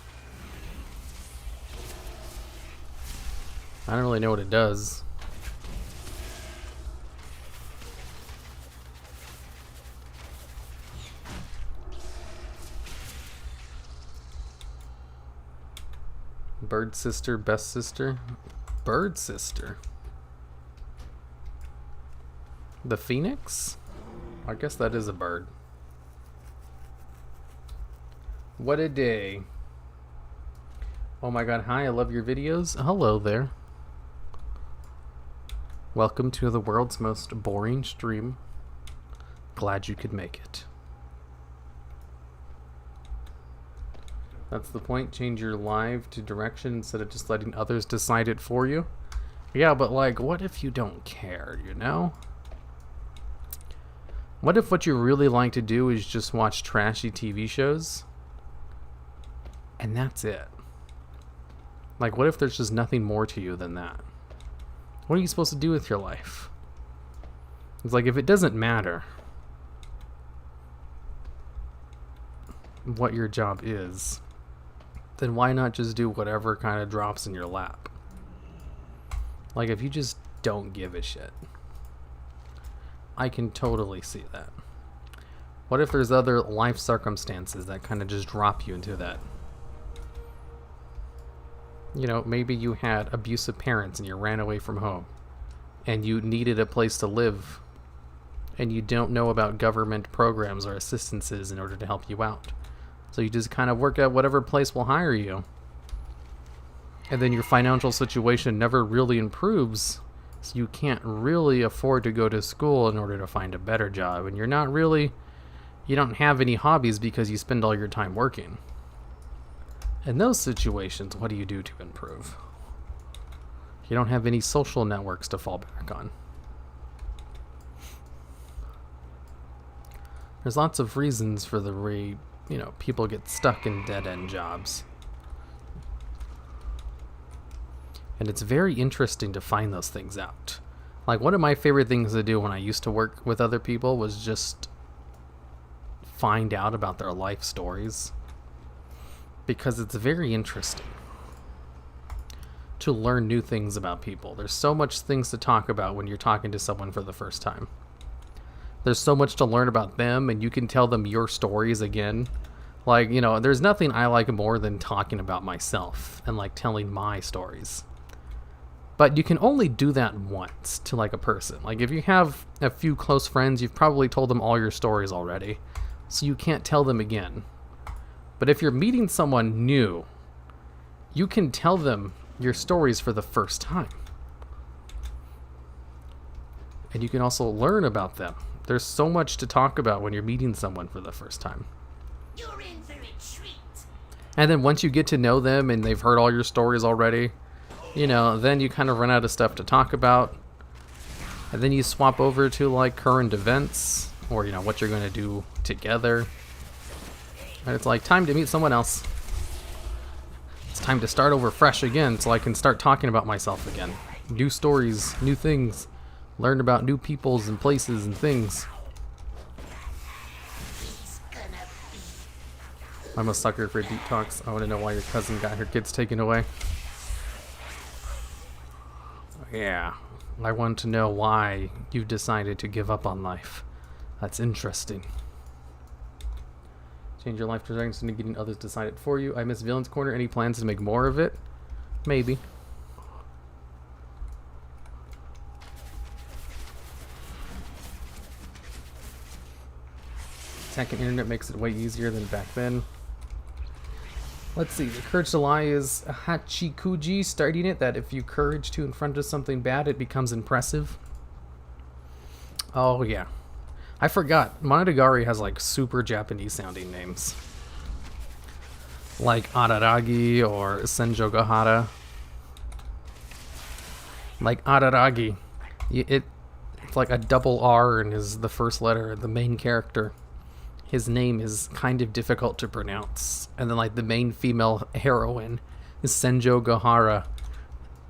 Speaker 1: I don't really know what it does. Bird sister, best sister. Bird sister. The phoenix? I guess that is a bird. What a day. Oh my god, hi, I love your videos. Hello there. Welcome to the world's most boring stream. Glad you could make it. That's the point. Change your live to direction instead of just letting others decide it for you. Yeah, but like, what if you don't care, you know? What if what you really like to do is just watch trashy TV shows? And that's it. Like, what if there's just nothing more to you than that? What are you supposed to do with your life? It's like, if it doesn't matter what your job is, then why not just do whatever kind of drops in your lap? Like, if you just don't give a shit. I can totally see that. What if there's other life circumstances that kind of just drop you into that? You know, maybe you had abusive parents and you ran away from home and you needed a place to live and you don't know about government programs or assistances in order to help you out. So you just kind of work at whatever place will hire you. And then your financial situation never really improves. So you can't really afford to go to school in order to find a better job. And you don't have any hobbies because you spend all your time working. In those situations, what do you do to improve? You don't have any social networks to fall back on. There's lots of reasons for people get stuck in dead-end jobs. And it's very interesting to find those things out. Like, one of my favorite things to do when I used to work with other people was just find out about their life stories. Because it's very interesting to learn new things about people. There's so much things to talk about when you're talking to someone for the first time. There's so much to learn about them, and you can tell them your stories again. Like, you know, there's nothing I like more than talking about myself and, like, telling my stories. But you can only do that once to, like, a person. Like, if you have a few close friends, you've probably told them all your stories already. So you can't tell them again. But if you're meeting someone new, you can tell them your stories for the first time. And you can also learn about them. There's so much to talk about when you're meeting someone for the first time.
Speaker 3: You're in for a treat.
Speaker 1: And then once you get to know them and they've heard all your stories already, you know, then you kind of run out of stuff to talk about. And then you swap over to, like, current events or, you know, what you're going to do together. And it's like, time to meet someone else. It's time to start over fresh again so I can start talking about myself again. New stories, new things. Learn about new peoples and places and things. I'm a sucker for deep talks. I want to know why your cousin got her kids taken away. Yeah, I want to know why you've decided to give up on life. That's interesting. Change your life trajectory into getting others decide it for you. I miss Villain's Corner. Any plans to make more of it? Maybe. Second internet makes it way easier than back then. Let's see. The courage to lie is Hachikuji starting it. That if you courage to in front of something bad, it becomes impressive. Oh yeah. I forgot. Monodagari has like super Japanese sounding names. Like Araragi or Senjogahara. Like Araragi. It's like a double R and is the first letter, the main character. His name is kind of difficult to pronounce. And then like the main female heroine is Senjogahara.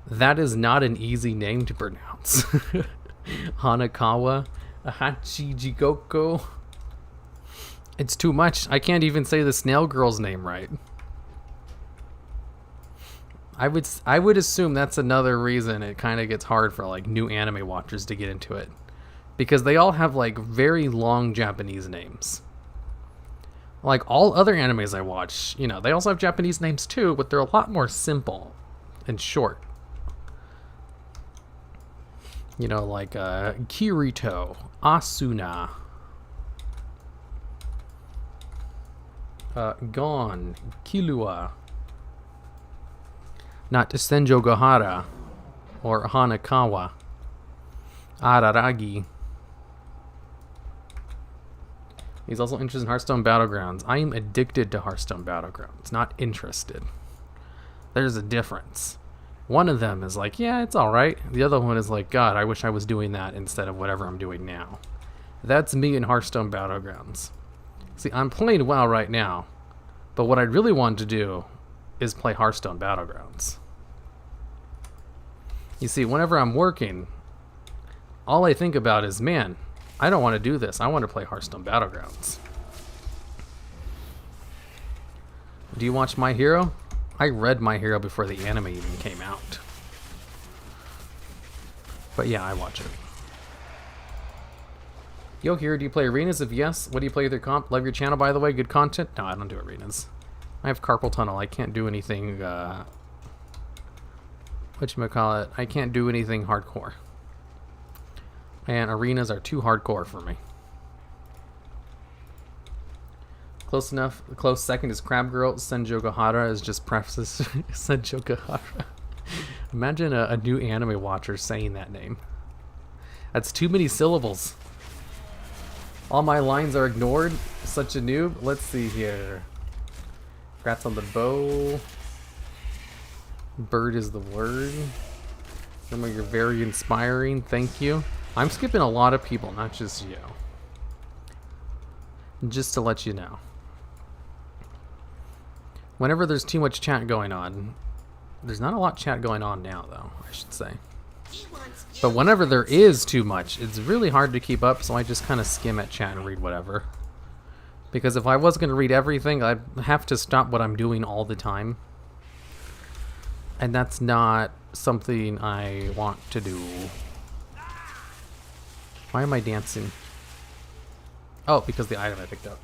Speaker 1: That is not an easy name to pronounce. Hanakawa, Hachijigoko. It's too much. I can't even say the snail girl's name right. I would assume that's another reason it kind of gets hard for like new anime watchers to get into it, because they all have like very long Japanese names. Like all other animes I watch, you know, they also have Japanese names too, but they're a lot more simple and short. You know, like Kirito, Asuna, Gon, Killua. Not Senjo Gohara or Hanakawa, Araragi. He's also interested in Hearthstone Battlegrounds. I am addicted to Hearthstone Battlegrounds, not interested. There's a difference. One of them is like, yeah, it's alright. The other one is like, God, I wish I was doing that instead of whatever I'm doing now. That's me in Hearthstone Battlegrounds. See, I'm playing WoW right now, but what I really want to do is play Hearthstone Battlegrounds. You see, whenever I'm working, all I think about is, man, I don't want to do this. I want to play Hearthstone Battlegrounds. Do you watch My Hero? I read My Hero before the anime even came out. But yeah, I watch it. Yo, Hero, do you play arenas? If yes, what do you play with your comp? Love your channel, by the way. Good content. No, I don't do arenas. I have carpal tunnel. I can't do anything, whatchamacallit, I can't do anything hardcore. And arenas are too hardcore for me. Close enough. Close second is Crab Girl. Senjo Gohara is just prefaces. Senjo Gohara. Imagine a new anime watcher saying that name. That's too many syllables. All my lines are ignored. Such a noob. Let's see here. Congrats on the bow. Bird is the word. Remember, you're very inspiring. Thank you. I'm skipping a lot of people, not just you. Just to let you know. Whenever there's too much chat going on, there's not a lot of chat going on now, though, I should say. But whenever there is too much, it's really hard to keep up, so I just kind of skim at chat and read whatever. Because if I was going to read everything, I'd have to stop what I'm doing all the time. And that's not something I want to do. Why am I dancing? Oh, because the item I picked up.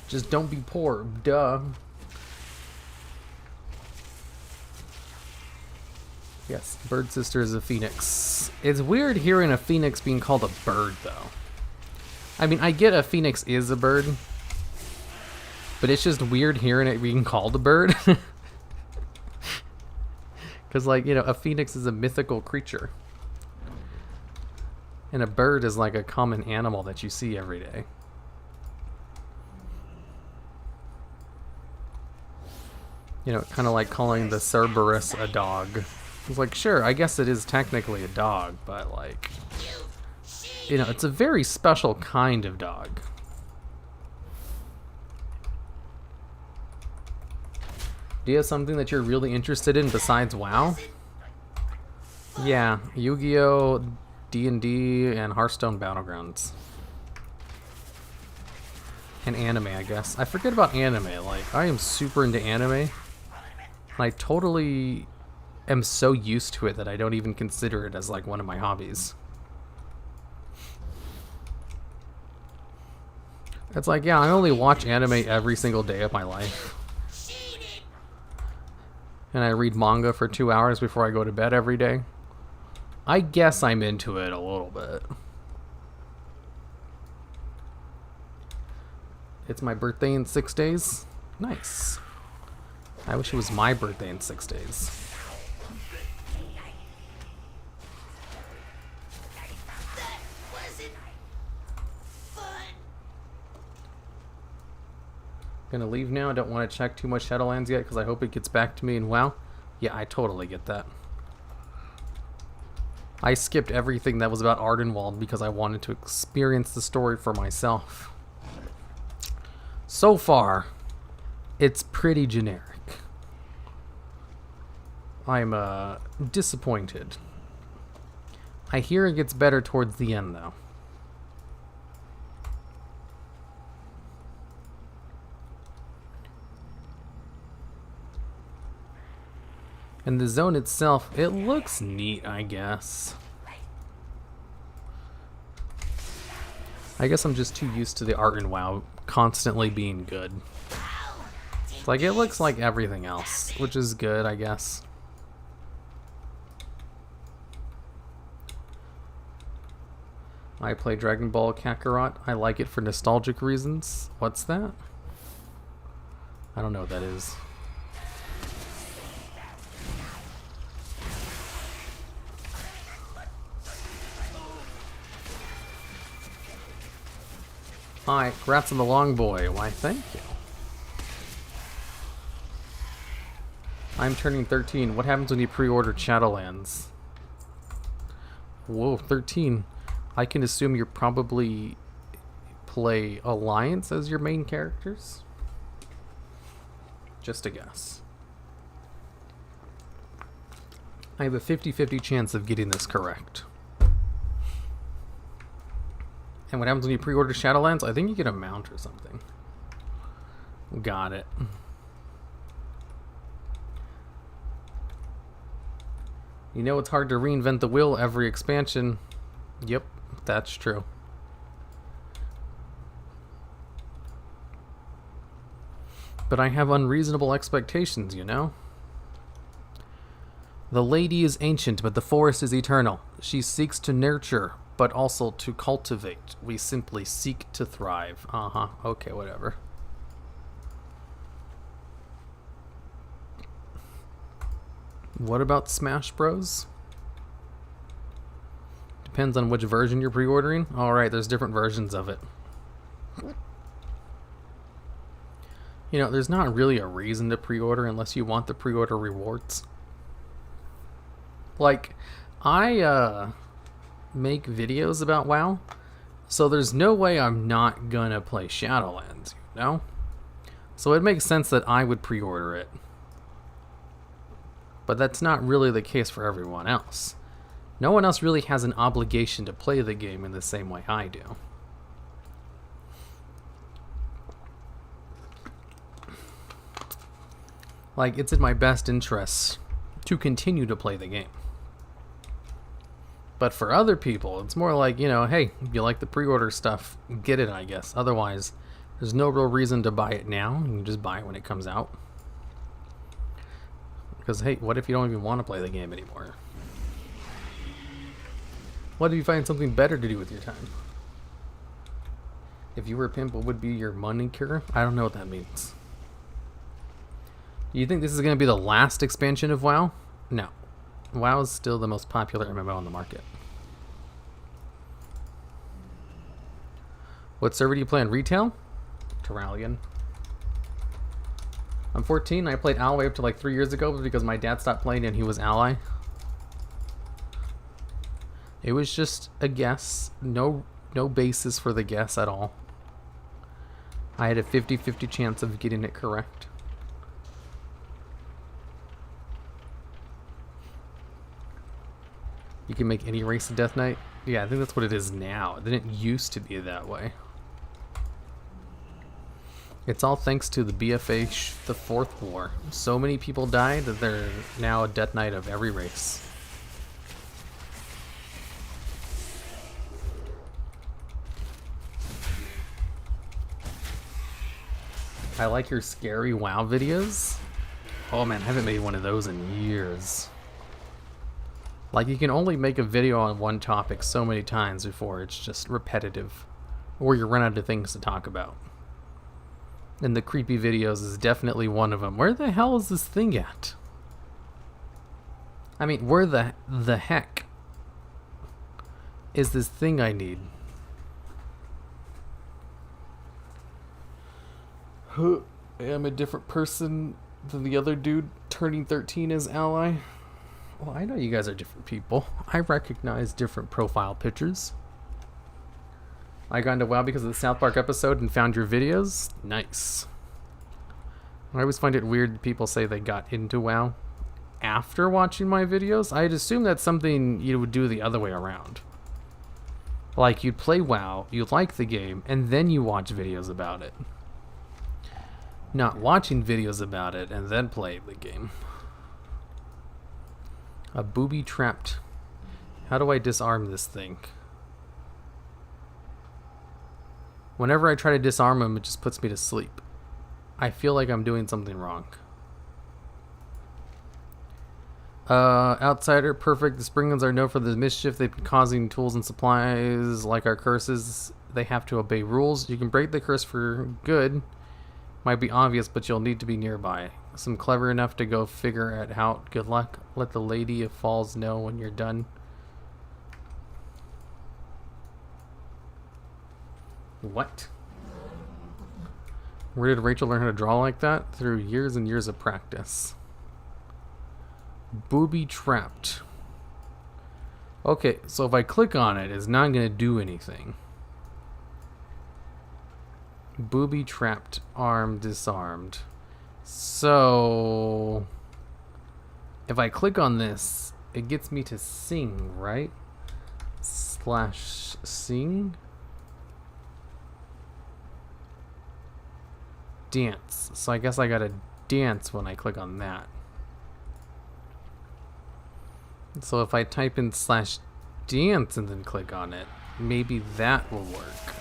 Speaker 1: Just don't be poor, duh. Yes, Bird Sister is a phoenix. It's weird hearing a phoenix being called a bird, though. I mean, I get a phoenix is a bird, but it's just weird hearing it being called a bird. Because, like, you know, a phoenix is a mythical creature. And a bird is like a common animal that you see every day. You know, kind of like calling the Cerberus a dog. It's like, sure, I guess it is technically a dog, but like, you know, it's a very special kind of dog. Do you have something that you're really interested in besides WoW? Yeah, Yu-Gi-Oh!, D&D, and Hearthstone Battlegrounds. And anime, I guess. I forget about anime. Like, I am super into anime. And I totally am so used to it that I don't even consider it as, like, one of my hobbies. It's like, yeah, I only watch anime every single day of my life. And I read manga for 2 hours before I go to bed every day. I guess I'm into it a little bit. It's my birthday in 6 days. Nice. I wish it was my birthday in 6 days. Gonna leave now. I don't want to check too much Shadowlands yet because I hope it gets back to me in WoW. Yeah, I totally get that. I skipped everything that was about Ardenwald because I wanted to experience the story for myself. So far, it's pretty generic. I'm disappointed. I hear it gets better towards the end, though. And the zone itself, it looks neat, I guess. I guess I'm just too used to the art in WoW constantly being good. It's like, it looks like everything else, which is good, I guess. I play Dragon Ball Kakarot. I like it for nostalgic reasons. What's that? I don't know what that is. Hi, congrats on the long boy. Why, thank you. I'm turning 13. What happens when you pre-order Shadowlands? Whoa, 13. I can assume you probably play Alliance as your main characters? Just a guess. I have a 50-50 chance of getting this correct. And what happens when you pre-order Shadowlands? I think you get a mount or something. Got it. You know it's hard to reinvent the wheel every expansion. Yep, that's true. But I have unreasonable expectations, you know? The lady is ancient, but the forest is eternal. She seeks to nurture, but also to cultivate. We simply seek to thrive. Uh-huh. Okay, whatever. What about Smash Bros? Depends on which version you're pre-ordering. Alright, there's different versions of it. You know, there's not really a reason to pre-order unless you want the pre-order rewards. Like, I, make videos about WoW, so there's no way I'm not gonna play Shadowlands, you know? So it makes sense that I would pre-order it. But that's not really the case for everyone else. No one else really has an obligation to play the game in the same way I do. Like, it's in my best interest to continue to play the game. But for other people, it's more like, you know, hey, if you like the pre-order stuff, get it, I guess. Otherwise, there's no real reason to buy it now. You can just buy it when it comes out. Because, hey, what if you don't even want to play the game anymore? What if you find something better to do with your time? If you were a pimp, what would be your money cure? I don't know what that means. You think this is going to be the last expansion of WoW? No. WoW is still the most popular MMO on the market. What server do you play on retail? Terralion. I'm 14. I played Ally up to like 3 years ago because my dad stopped playing and he was Ally. It was just a guess. No basis for the guess at all. I had a 50-50 chance of getting it correct. You can make any race a Death Knight? Yeah, I think that's what it is now. It didn't used to be that way. It's all thanks to the BFA the Fourth War. So many people died that they're now a Death Knight of every race. I like your scary WoW videos. Oh man, I haven't made one of those in years. Like, you can only make a video on one topic so many times before it's just repetitive, or you run out of things to talk about. And the creepy videos is definitely one of them. Where the hell is this thing at? I mean, where the heck is this thing I need? I am a different person than the other dude turning 13 as Ally. Well, I know you guys are different people. I recognize different profile pictures. I got into WoW because of the South Park episode and found your videos. Nice. I always find it weird people say they got into WoW after watching my videos, I'd assume that's something you would do the other way around. Like, you'd play WoW, you like the game, and then you watch videos about it. Not watching videos about it and then play the game. A booby trapped. How do I disarm this thing? Whenever I try to disarm him, it just puts me to sleep. I feel like I'm doing something wrong. Outsider, perfect. The Springans are known for the mischief they've been causing tools and supplies. Like our curses, they have to obey rules. You can break the curse for good. Might be obvious, but you'll need to be nearby. Some clever enough to go figure it out. Good luck. Let the Lady of Falls know when you're done. What? Where did Rachel learn how to draw like that? Through years and years of practice. Booby trapped. Okay, so if I click on it, it's not going to do anything. Booby trapped, arm disarmed. So if I click on this, it gets me to sing, right? Slash sing. Dance. So I guess I gotta dance when I click on that. So if I type in slash dance and then click on it, maybe that will work.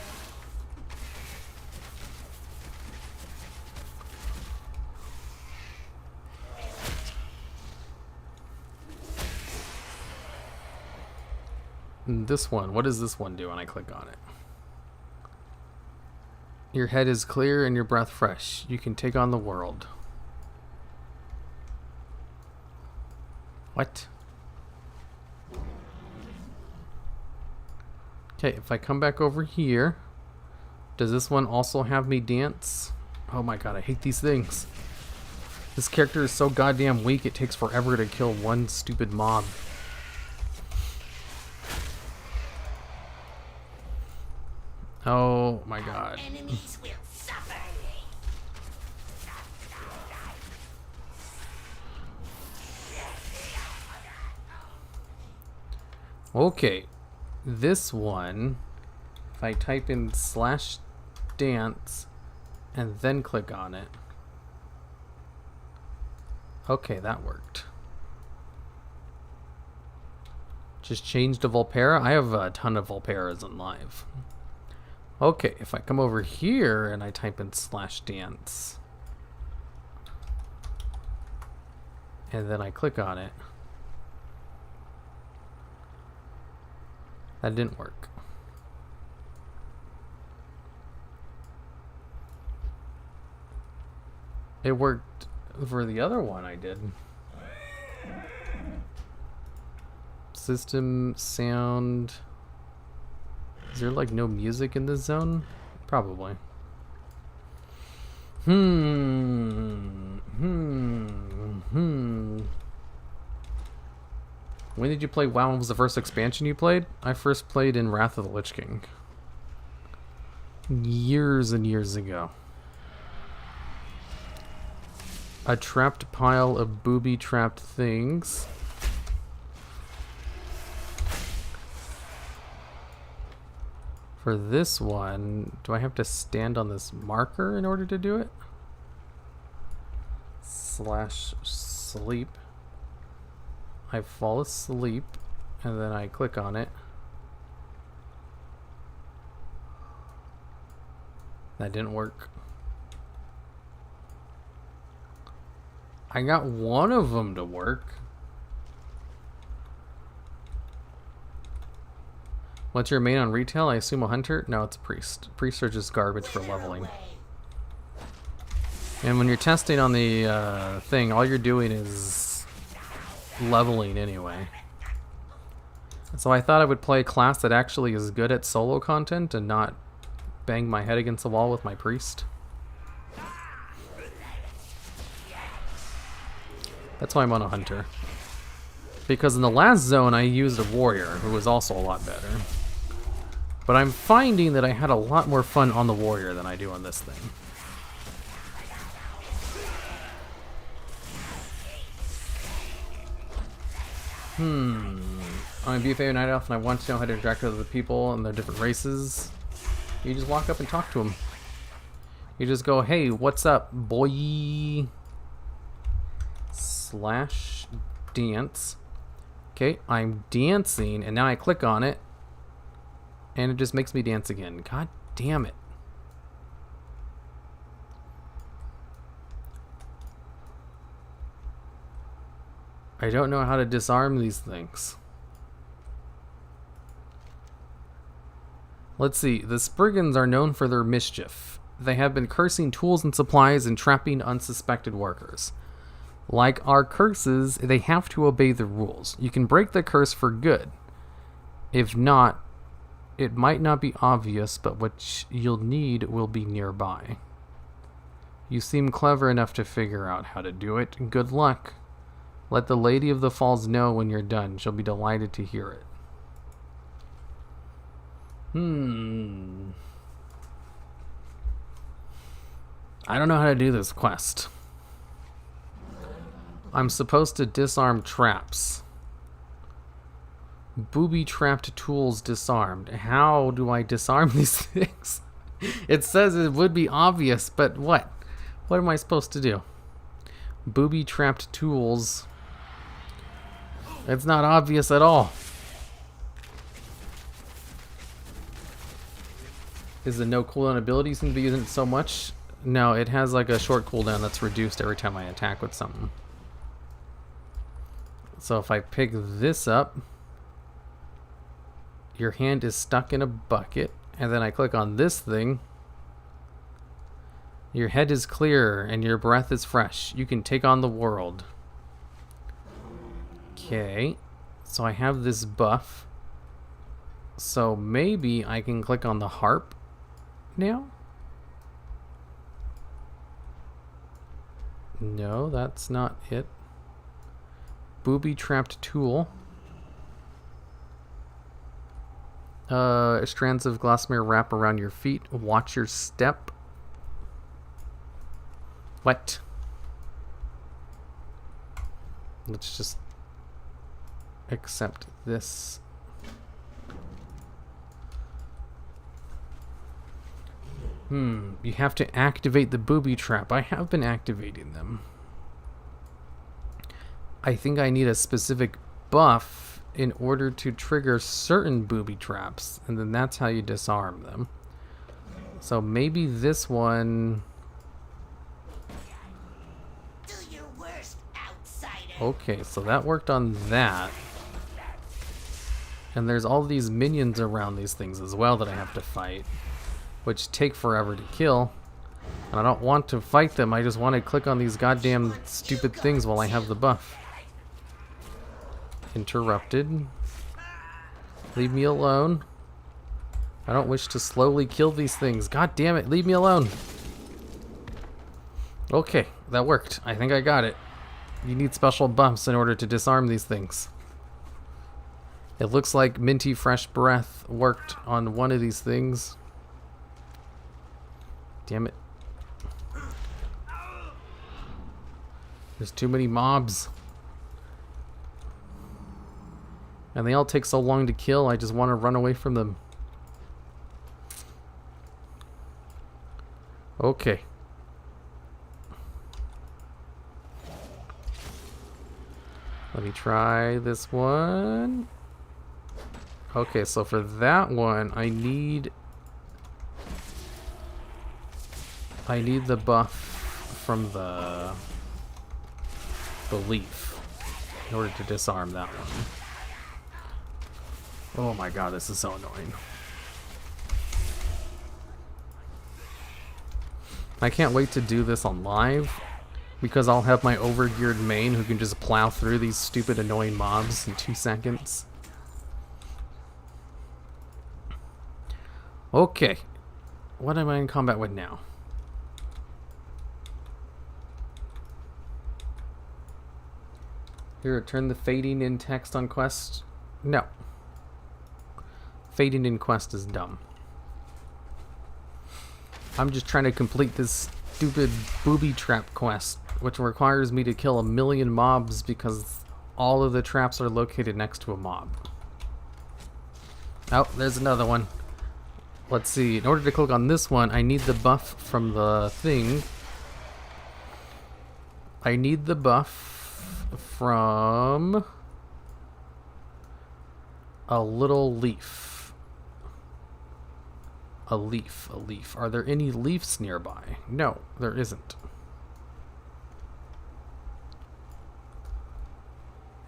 Speaker 1: This one, what does this one do when I click on it? Your head is clear and your breath fresh. You can take on the world. What? Okay, if I come back over here, does this one also have me dance? Oh my god, I hate these things. This character is so goddamn weak, it takes forever to kill one stupid mob. Oh my god.
Speaker 3: Enemies will suffer.
Speaker 1: Okay, this one, if I type in slash dance and then click on it. Okay, that worked. Just changed to Volpera. I have a ton of Volperas in live. Okay, if I come over here and I type in slash dance and then I click on it, that didn't work. It worked for the other one I did. System, sound. Is there like no music in this zone? Probably. When did you play WoW? When was the first expansion you played? I first played in Wrath of the Lich King. Years and years ago. A trapped pile of booby-trapped things. For this one, do I have to stand on this marker in order to do it? Slash sleep. I fall asleep and then I click on it. That didn't work. I got one of them to work. What's your main on retail? I assume a hunter? No, it's a priest. Priests are just garbage for leveling. And when you're testing on the thing, all you're doing is leveling anyway. So I thought I would play a class that actually is good at solo content and not bang my head against the wall with my priest. That's why I'm on a hunter. Because in the last zone I used a warrior, who was also a lot better. But I'm finding that I had a lot more fun on the warrior than I do on this thing. I'm a BFA night elf and I want to know how to interact with other people and their different races. You just walk up and talk to them. You just go, hey, what's up, boy? Slash dance. Okay, I'm dancing, and now I click on it, and it just makes me dance again. God damn it. I don't know how to disarm these things. Let's see. The Spriggans are known for their mischief. They have been cursing tools and supplies and trapping unsuspected workers. Like our curses, they have to obey the rules. You can break the curse for good. If not, it might not be obvious, but what you'll need will be nearby. You seem clever enough to figure out how to do it. Good luck. Let the Lady of the Falls know when you're done. She'll be delighted to hear it. I don't know how to do this quest. I'm supposed to disarm traps. Booby-trapped tools disarmed. How do I disarm these things? It says it would be obvious, but what? What am I supposed to do? Booby-trapped tools. It's not obvious at all. Is the no cooldown ability seem to be using it so much? No, it has like a short cooldown that's reduced every time I attack with something. So if I pick this up, your hand is stuck in a bucket, and then I click on this thing, your head is clear and your breath is fresh. You can take on the world. Okay, so I have this buff. So maybe I can click on the harp now? No, that's not it. Booby-trapped tool. Strands of gossamer wrap around your feet. Watch your step. What? Let's just accept this. You have to activate the booby trap. I have been activating them. I think I need a specific buff in order to trigger certain booby traps, and then that's how you disarm them. So maybe this one...
Speaker 3: Do your worst, outsider.
Speaker 1: Okay, so that worked on that. And there's all these minions around these things as well that I have to fight, which take forever to kill. And I don't want to fight them, I just want to click on these goddamn stupid things while I have the buff. Interrupted. Leave me alone. I don't wish to slowly kill these things. God damn it, leave me alone. Okay, that worked. I think I got it. You need special buffs in order to disarm these things. It looks like minty fresh breath worked on one of these things. Damn it. There's too many mobs. And they all take so long to kill, I just want to run away from them. Okay. Let me try this one. Okay, so for that one, I need the buff from the leaf in order to disarm that one. Oh my god, this is so annoying. I can't wait to do this on live, because I'll have my overgeared main who can just plow through these stupid annoying mobs in 2 seconds. Okay. What am I in combat with now? Here, turn the fading in text on quest. No. Fading in quest is dumb. I'm just trying to complete this stupid booby trap quest, which requires me to kill 1,000,000 mobs because all of the traps are located next to a mob. Oh, there's another one. Let's see. In order to click on this one, I need the buff from the thing. I need the buff from a little leaf. A leaf. Are there any leaves nearby? No, there isn't.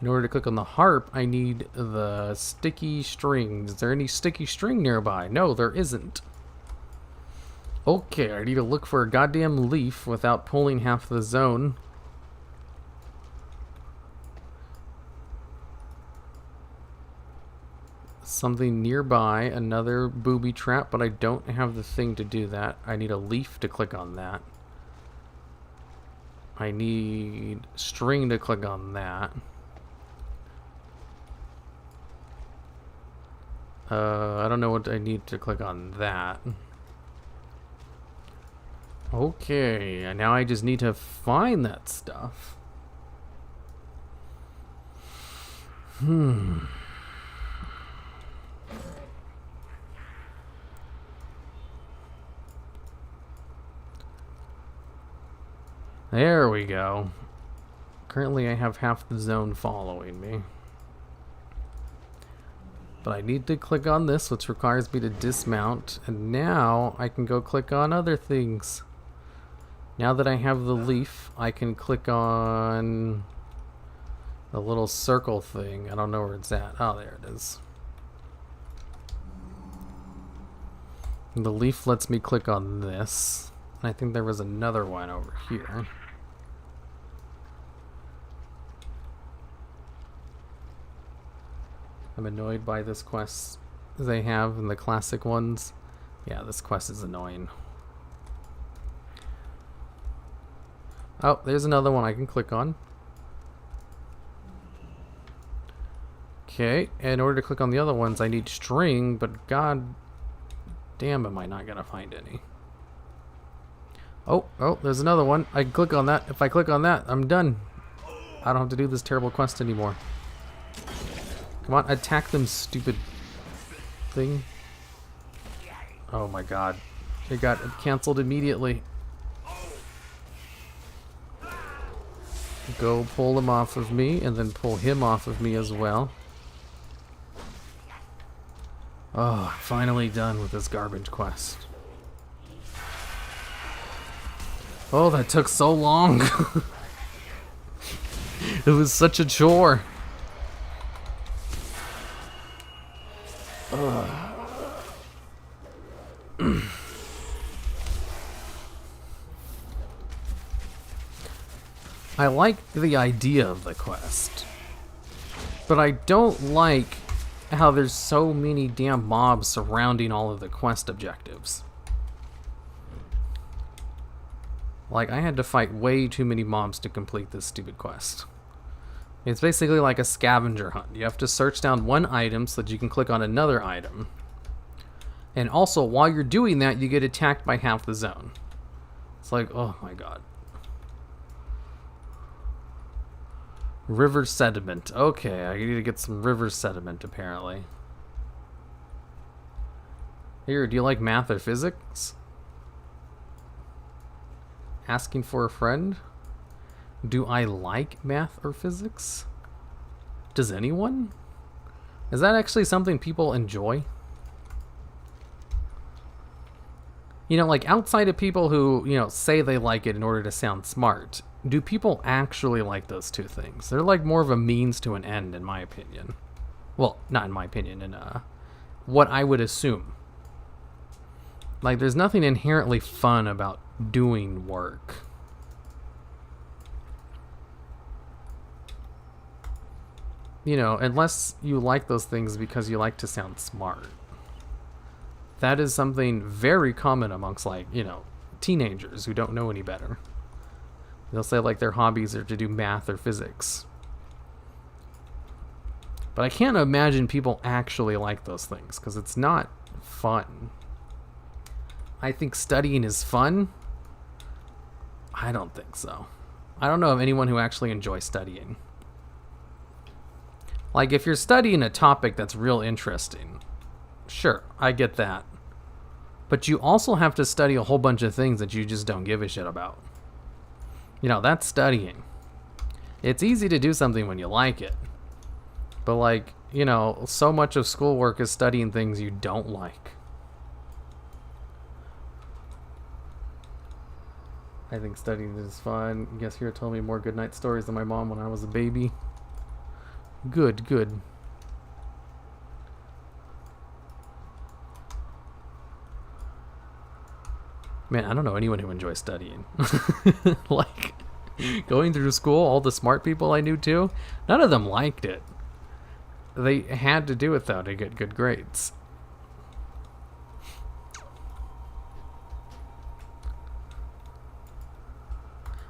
Speaker 1: In order to click on the harp, I need the sticky string. Is there any sticky string nearby? No, there isn't. Okay, I need to look for a goddamn leaf without pulling half the zone. Something nearby, another booby trap, but I don't have the thing to do that. I need a leaf to click on that. I need string to click on that. I don't know what I need to click on that. Okay, and now I just need to find that stuff. There we go. Currently I have half the zone following me. But I need to click on this, which requires me to dismount. And now I can go click on other things. Now that I have the leaf, I can click on the little circle thing. I don't know where it's at. Oh, there it is. And the leaf lets me click on this. And I think there was another one over here. I'm annoyed by this quest they have in the classic ones. Yeah, this quest is annoying. Oh, there's another one I can click on. Okay, in order to click on the other ones, I need string, but god damn, am I not gonna find any. Oh, there's another one. I can click on that. If I click on that, I'm done. I don't have to do this terrible quest anymore. Come on, attack them, stupid thing. Oh my god. It got cancelled immediately. Go pull him off of me, and then pull him off of me as well. Oh, finally done with this garbage quest. Oh, that took so long. It was such a chore. I like the idea of the quest, but I don't like how there's so many damn mobs surrounding all of the quest objectives. Like, I had to fight way too many mobs to complete this stupid quest. It's basically like a scavenger hunt. You have to search down one item so that you can click on another item. And also, while you're doing that, you get attacked by half the zone. It's like, oh my god. River sediment. Okay, I need to get some river sediment, apparently. Here, do you like math or physics? Asking for a friend? Do I like math or physics? Does anyone? Is that actually something people enjoy? You know, like, outside of people who, you know, say they like it in order to sound smart, do people actually like those two things? They're like more of a means to an end, in my opinion. Well, not in my opinion, in what I would assume. Like, there's nothing inherently fun about doing work. You know, unless you like those things because you like to sound smart. That is something very common amongst, like, you know, teenagers who don't know any better. They'll say, like, their hobbies are to do math or physics. But I can't imagine people actually like those things, because it's not fun. I think studying is fun. I don't think so. I don't know of anyone who actually enjoys studying. Like, if you're studying a topic that's real interesting, sure, I get that. But you also have to study a whole bunch of things that you just don't give a shit about. You know, that's studying. It's easy to do something when you like it. But, like, you know, so much of schoolwork is studying things you don't like. I think studying is fun. Guess here told me more goodnight stories than my mom when I was a baby. Good, good. Man, I don't know anyone who enjoys studying. Like, going through school, all the smart people I knew too, none of them liked it. They had to do it though to get good grades.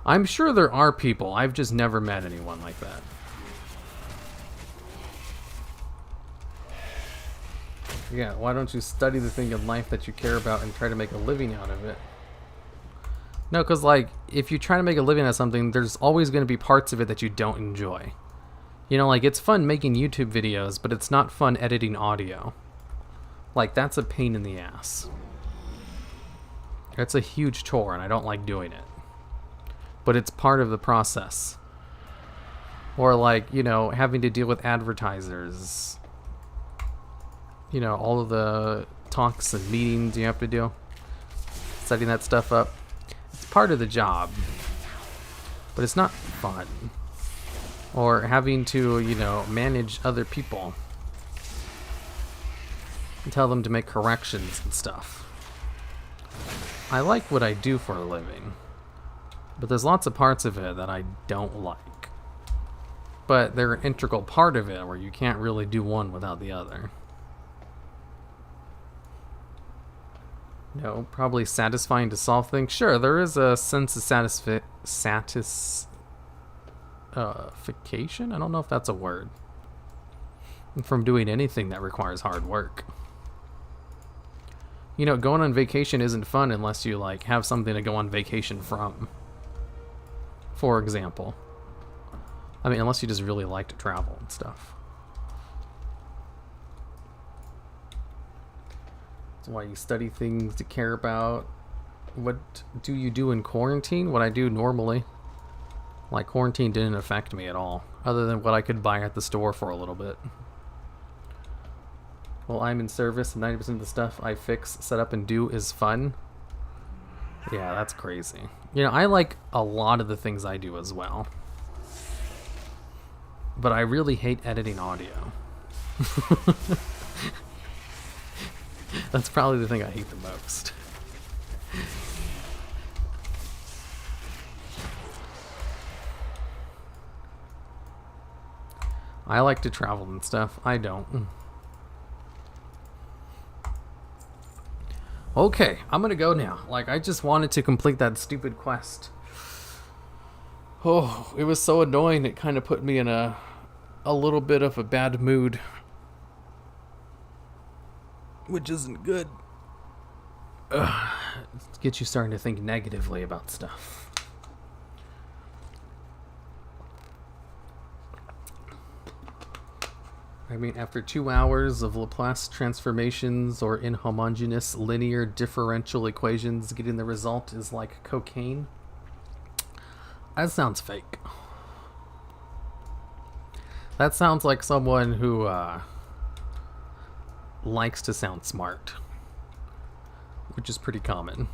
Speaker 1: I'm sure there are people. I've just never met anyone like that. Yeah, why don't you study the thing in life that you care about and try to make a living out of it? No, because, like, if you try to make a living out of something, there's always going to be parts of it that you don't enjoy. You know, like, it's fun making YouTube videos, but it's not fun editing audio. Like, that's a pain in the ass. It's a huge chore, and I don't like doing it. But it's part of the process. Or, like, you know, having to deal with advertisers. You know, all of the talks and meetings you have to do. Setting that stuff up. It's part of the job. But it's not fun. Or having to, you know, manage other people. And tell them to make corrections and stuff. I like what I do for a living. But there's lots of parts of it that I don't like. But they're an integral part of it where you can't really do one without the other. No, probably satisfying to solve things. Sure, there is a sense of satisfaction. I don't know if that's a word. From doing anything that requires hard work. You know, going on vacation isn't fun unless you, like, have something to go on vacation from. For example. I mean, unless you just really like to travel and stuff. That's why you study things to care about. What do you do in quarantine? What I do normally. Like, quarantine didn't affect me at all. Other than what I could buy at the store for a little bit. Well, I'm in service, 90% of the stuff I fix, set up, and do is fun. Yeah, that's crazy. You know, I like a lot of the things I do as well. But I really hate editing audio. That's probably the thing I hate the most. I like to travel and stuff. I don't. Okay, I'm gonna go now. Like, I just wanted to complete that stupid quest. Oh, it was so annoying. It kind of put me in a little bit of a bad mood. Which isn't good. It gets you starting to think negatively about stuff. I mean, after 2 hours of Laplace transformations or inhomogeneous linear differential equations, getting the result is like cocaine. That sounds fake. That sounds like someone who likes to sound smart, which is pretty common.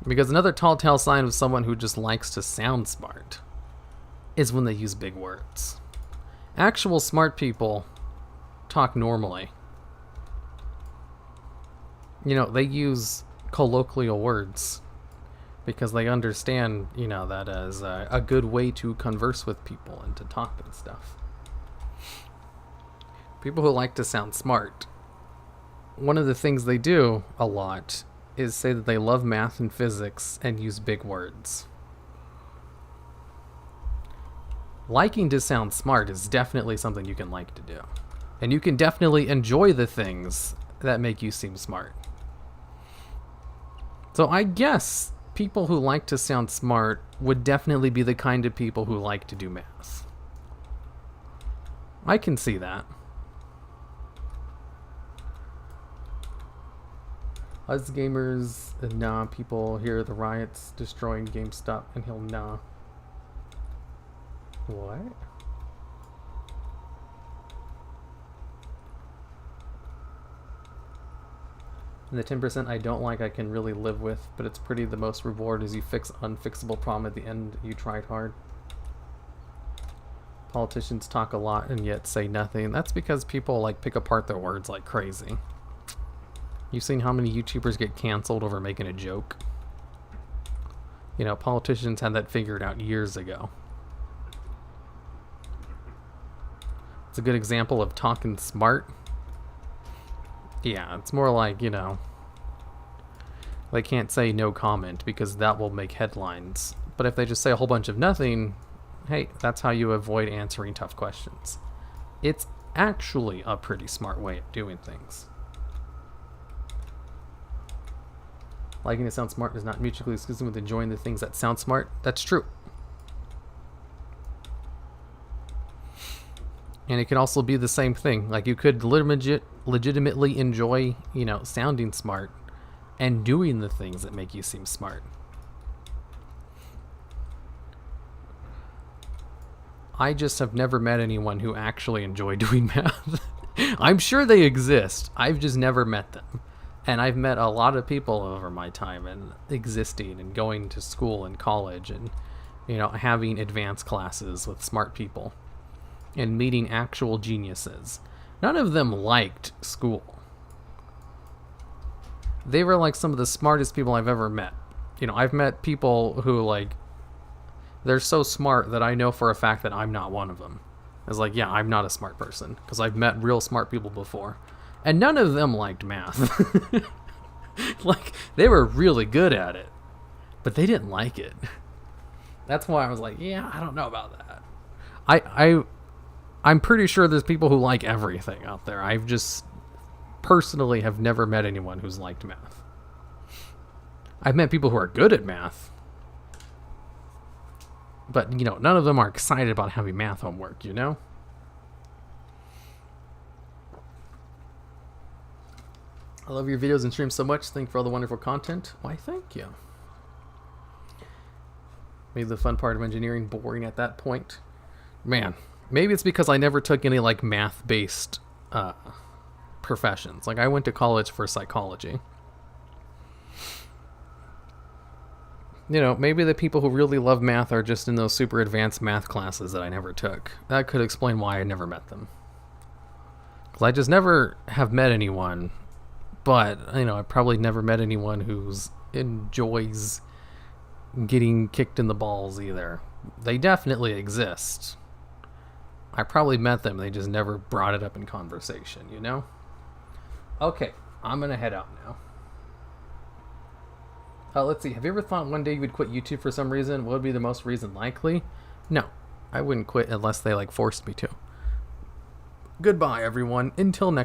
Speaker 1: Because another tall tale sign of someone who just likes to sound smart is when they use big words. Actual smart people talk normally. You know, they use colloquial words because they understand, you know, that as a good way to converse with people and to talk and stuff. People who like to sound smart, one of the things they do a lot is say that they love math and physics and use big words. Liking to sound smart is definitely something you can like to do. And you can definitely enjoy the things that make you seem smart. So I guess people who like to sound smart would definitely be the kind of people who like to do math. I can see that. Us gamers, nah. People hear the riots destroying GameStop and he'll nah. What? And the 10% I don't like I can really live with, but it's pretty the most reward is you fix unfixable problem at the end you tried hard. Politicians talk a lot and yet say nothing. That's because people like pick apart their words like crazy. You've seen how many YouTubers get canceled over making a joke? You know, politicians had that figured out years ago. It's a good example of talking smart. Yeah, it's more like, you know, they can't say no comment because that will make headlines. But if they just say a whole bunch of nothing, hey, that's how you avoid answering tough questions. It's actually a pretty smart way of doing things. Liking to sound smart is not mutually exclusive with enjoying the things that sound smart. That's true. And it can also be the same thing. Like you could legitimately enjoy, you know, sounding smart and doing the things that make you seem smart. I just have never met anyone who actually enjoyed doing math. I'm sure they exist. I've just never met them. And I've met a lot of people over my time and existing and going to school and college and, you know, having advanced classes with smart people and meeting actual geniuses. None of them liked school. They were like some of the smartest people I've ever met. You know, I've met people who like, they're so smart that I know for a fact that I'm not one of them. It's like, yeah, I'm not a smart person because I've met real smart people before. And none of them liked math. Like, they were really good at it, but they didn't like it. That's why I was like, yeah, I don't know about that. I'm pretty sure there's people who like everything out there. I've just personally have never met anyone who's liked math. I've met people who are good at math, but, you know, none of them are excited about having math homework, you know? I love your videos and streams so much. Thank you for all the wonderful content. Why, thank you. Made the fun part of engineering boring at that point. Man, maybe it's because I never took any, like, math-based professions. Like, I went to college for psychology. You know, maybe the people who really love math are just in those super advanced math classes that I never took. That could explain why I never met them. Because I just never have met anyone. But, you know, I probably never met anyone who enjoys getting kicked in the balls either. They definitely exist. I probably met them. They just never brought it up in conversation, you know? Okay, I'm going to head out now. Let's see. Have you ever thought one day you would quit YouTube for some reason? What would be the most reason likely? No, I wouldn't quit unless they, like, forced me to. Goodbye, everyone. Until next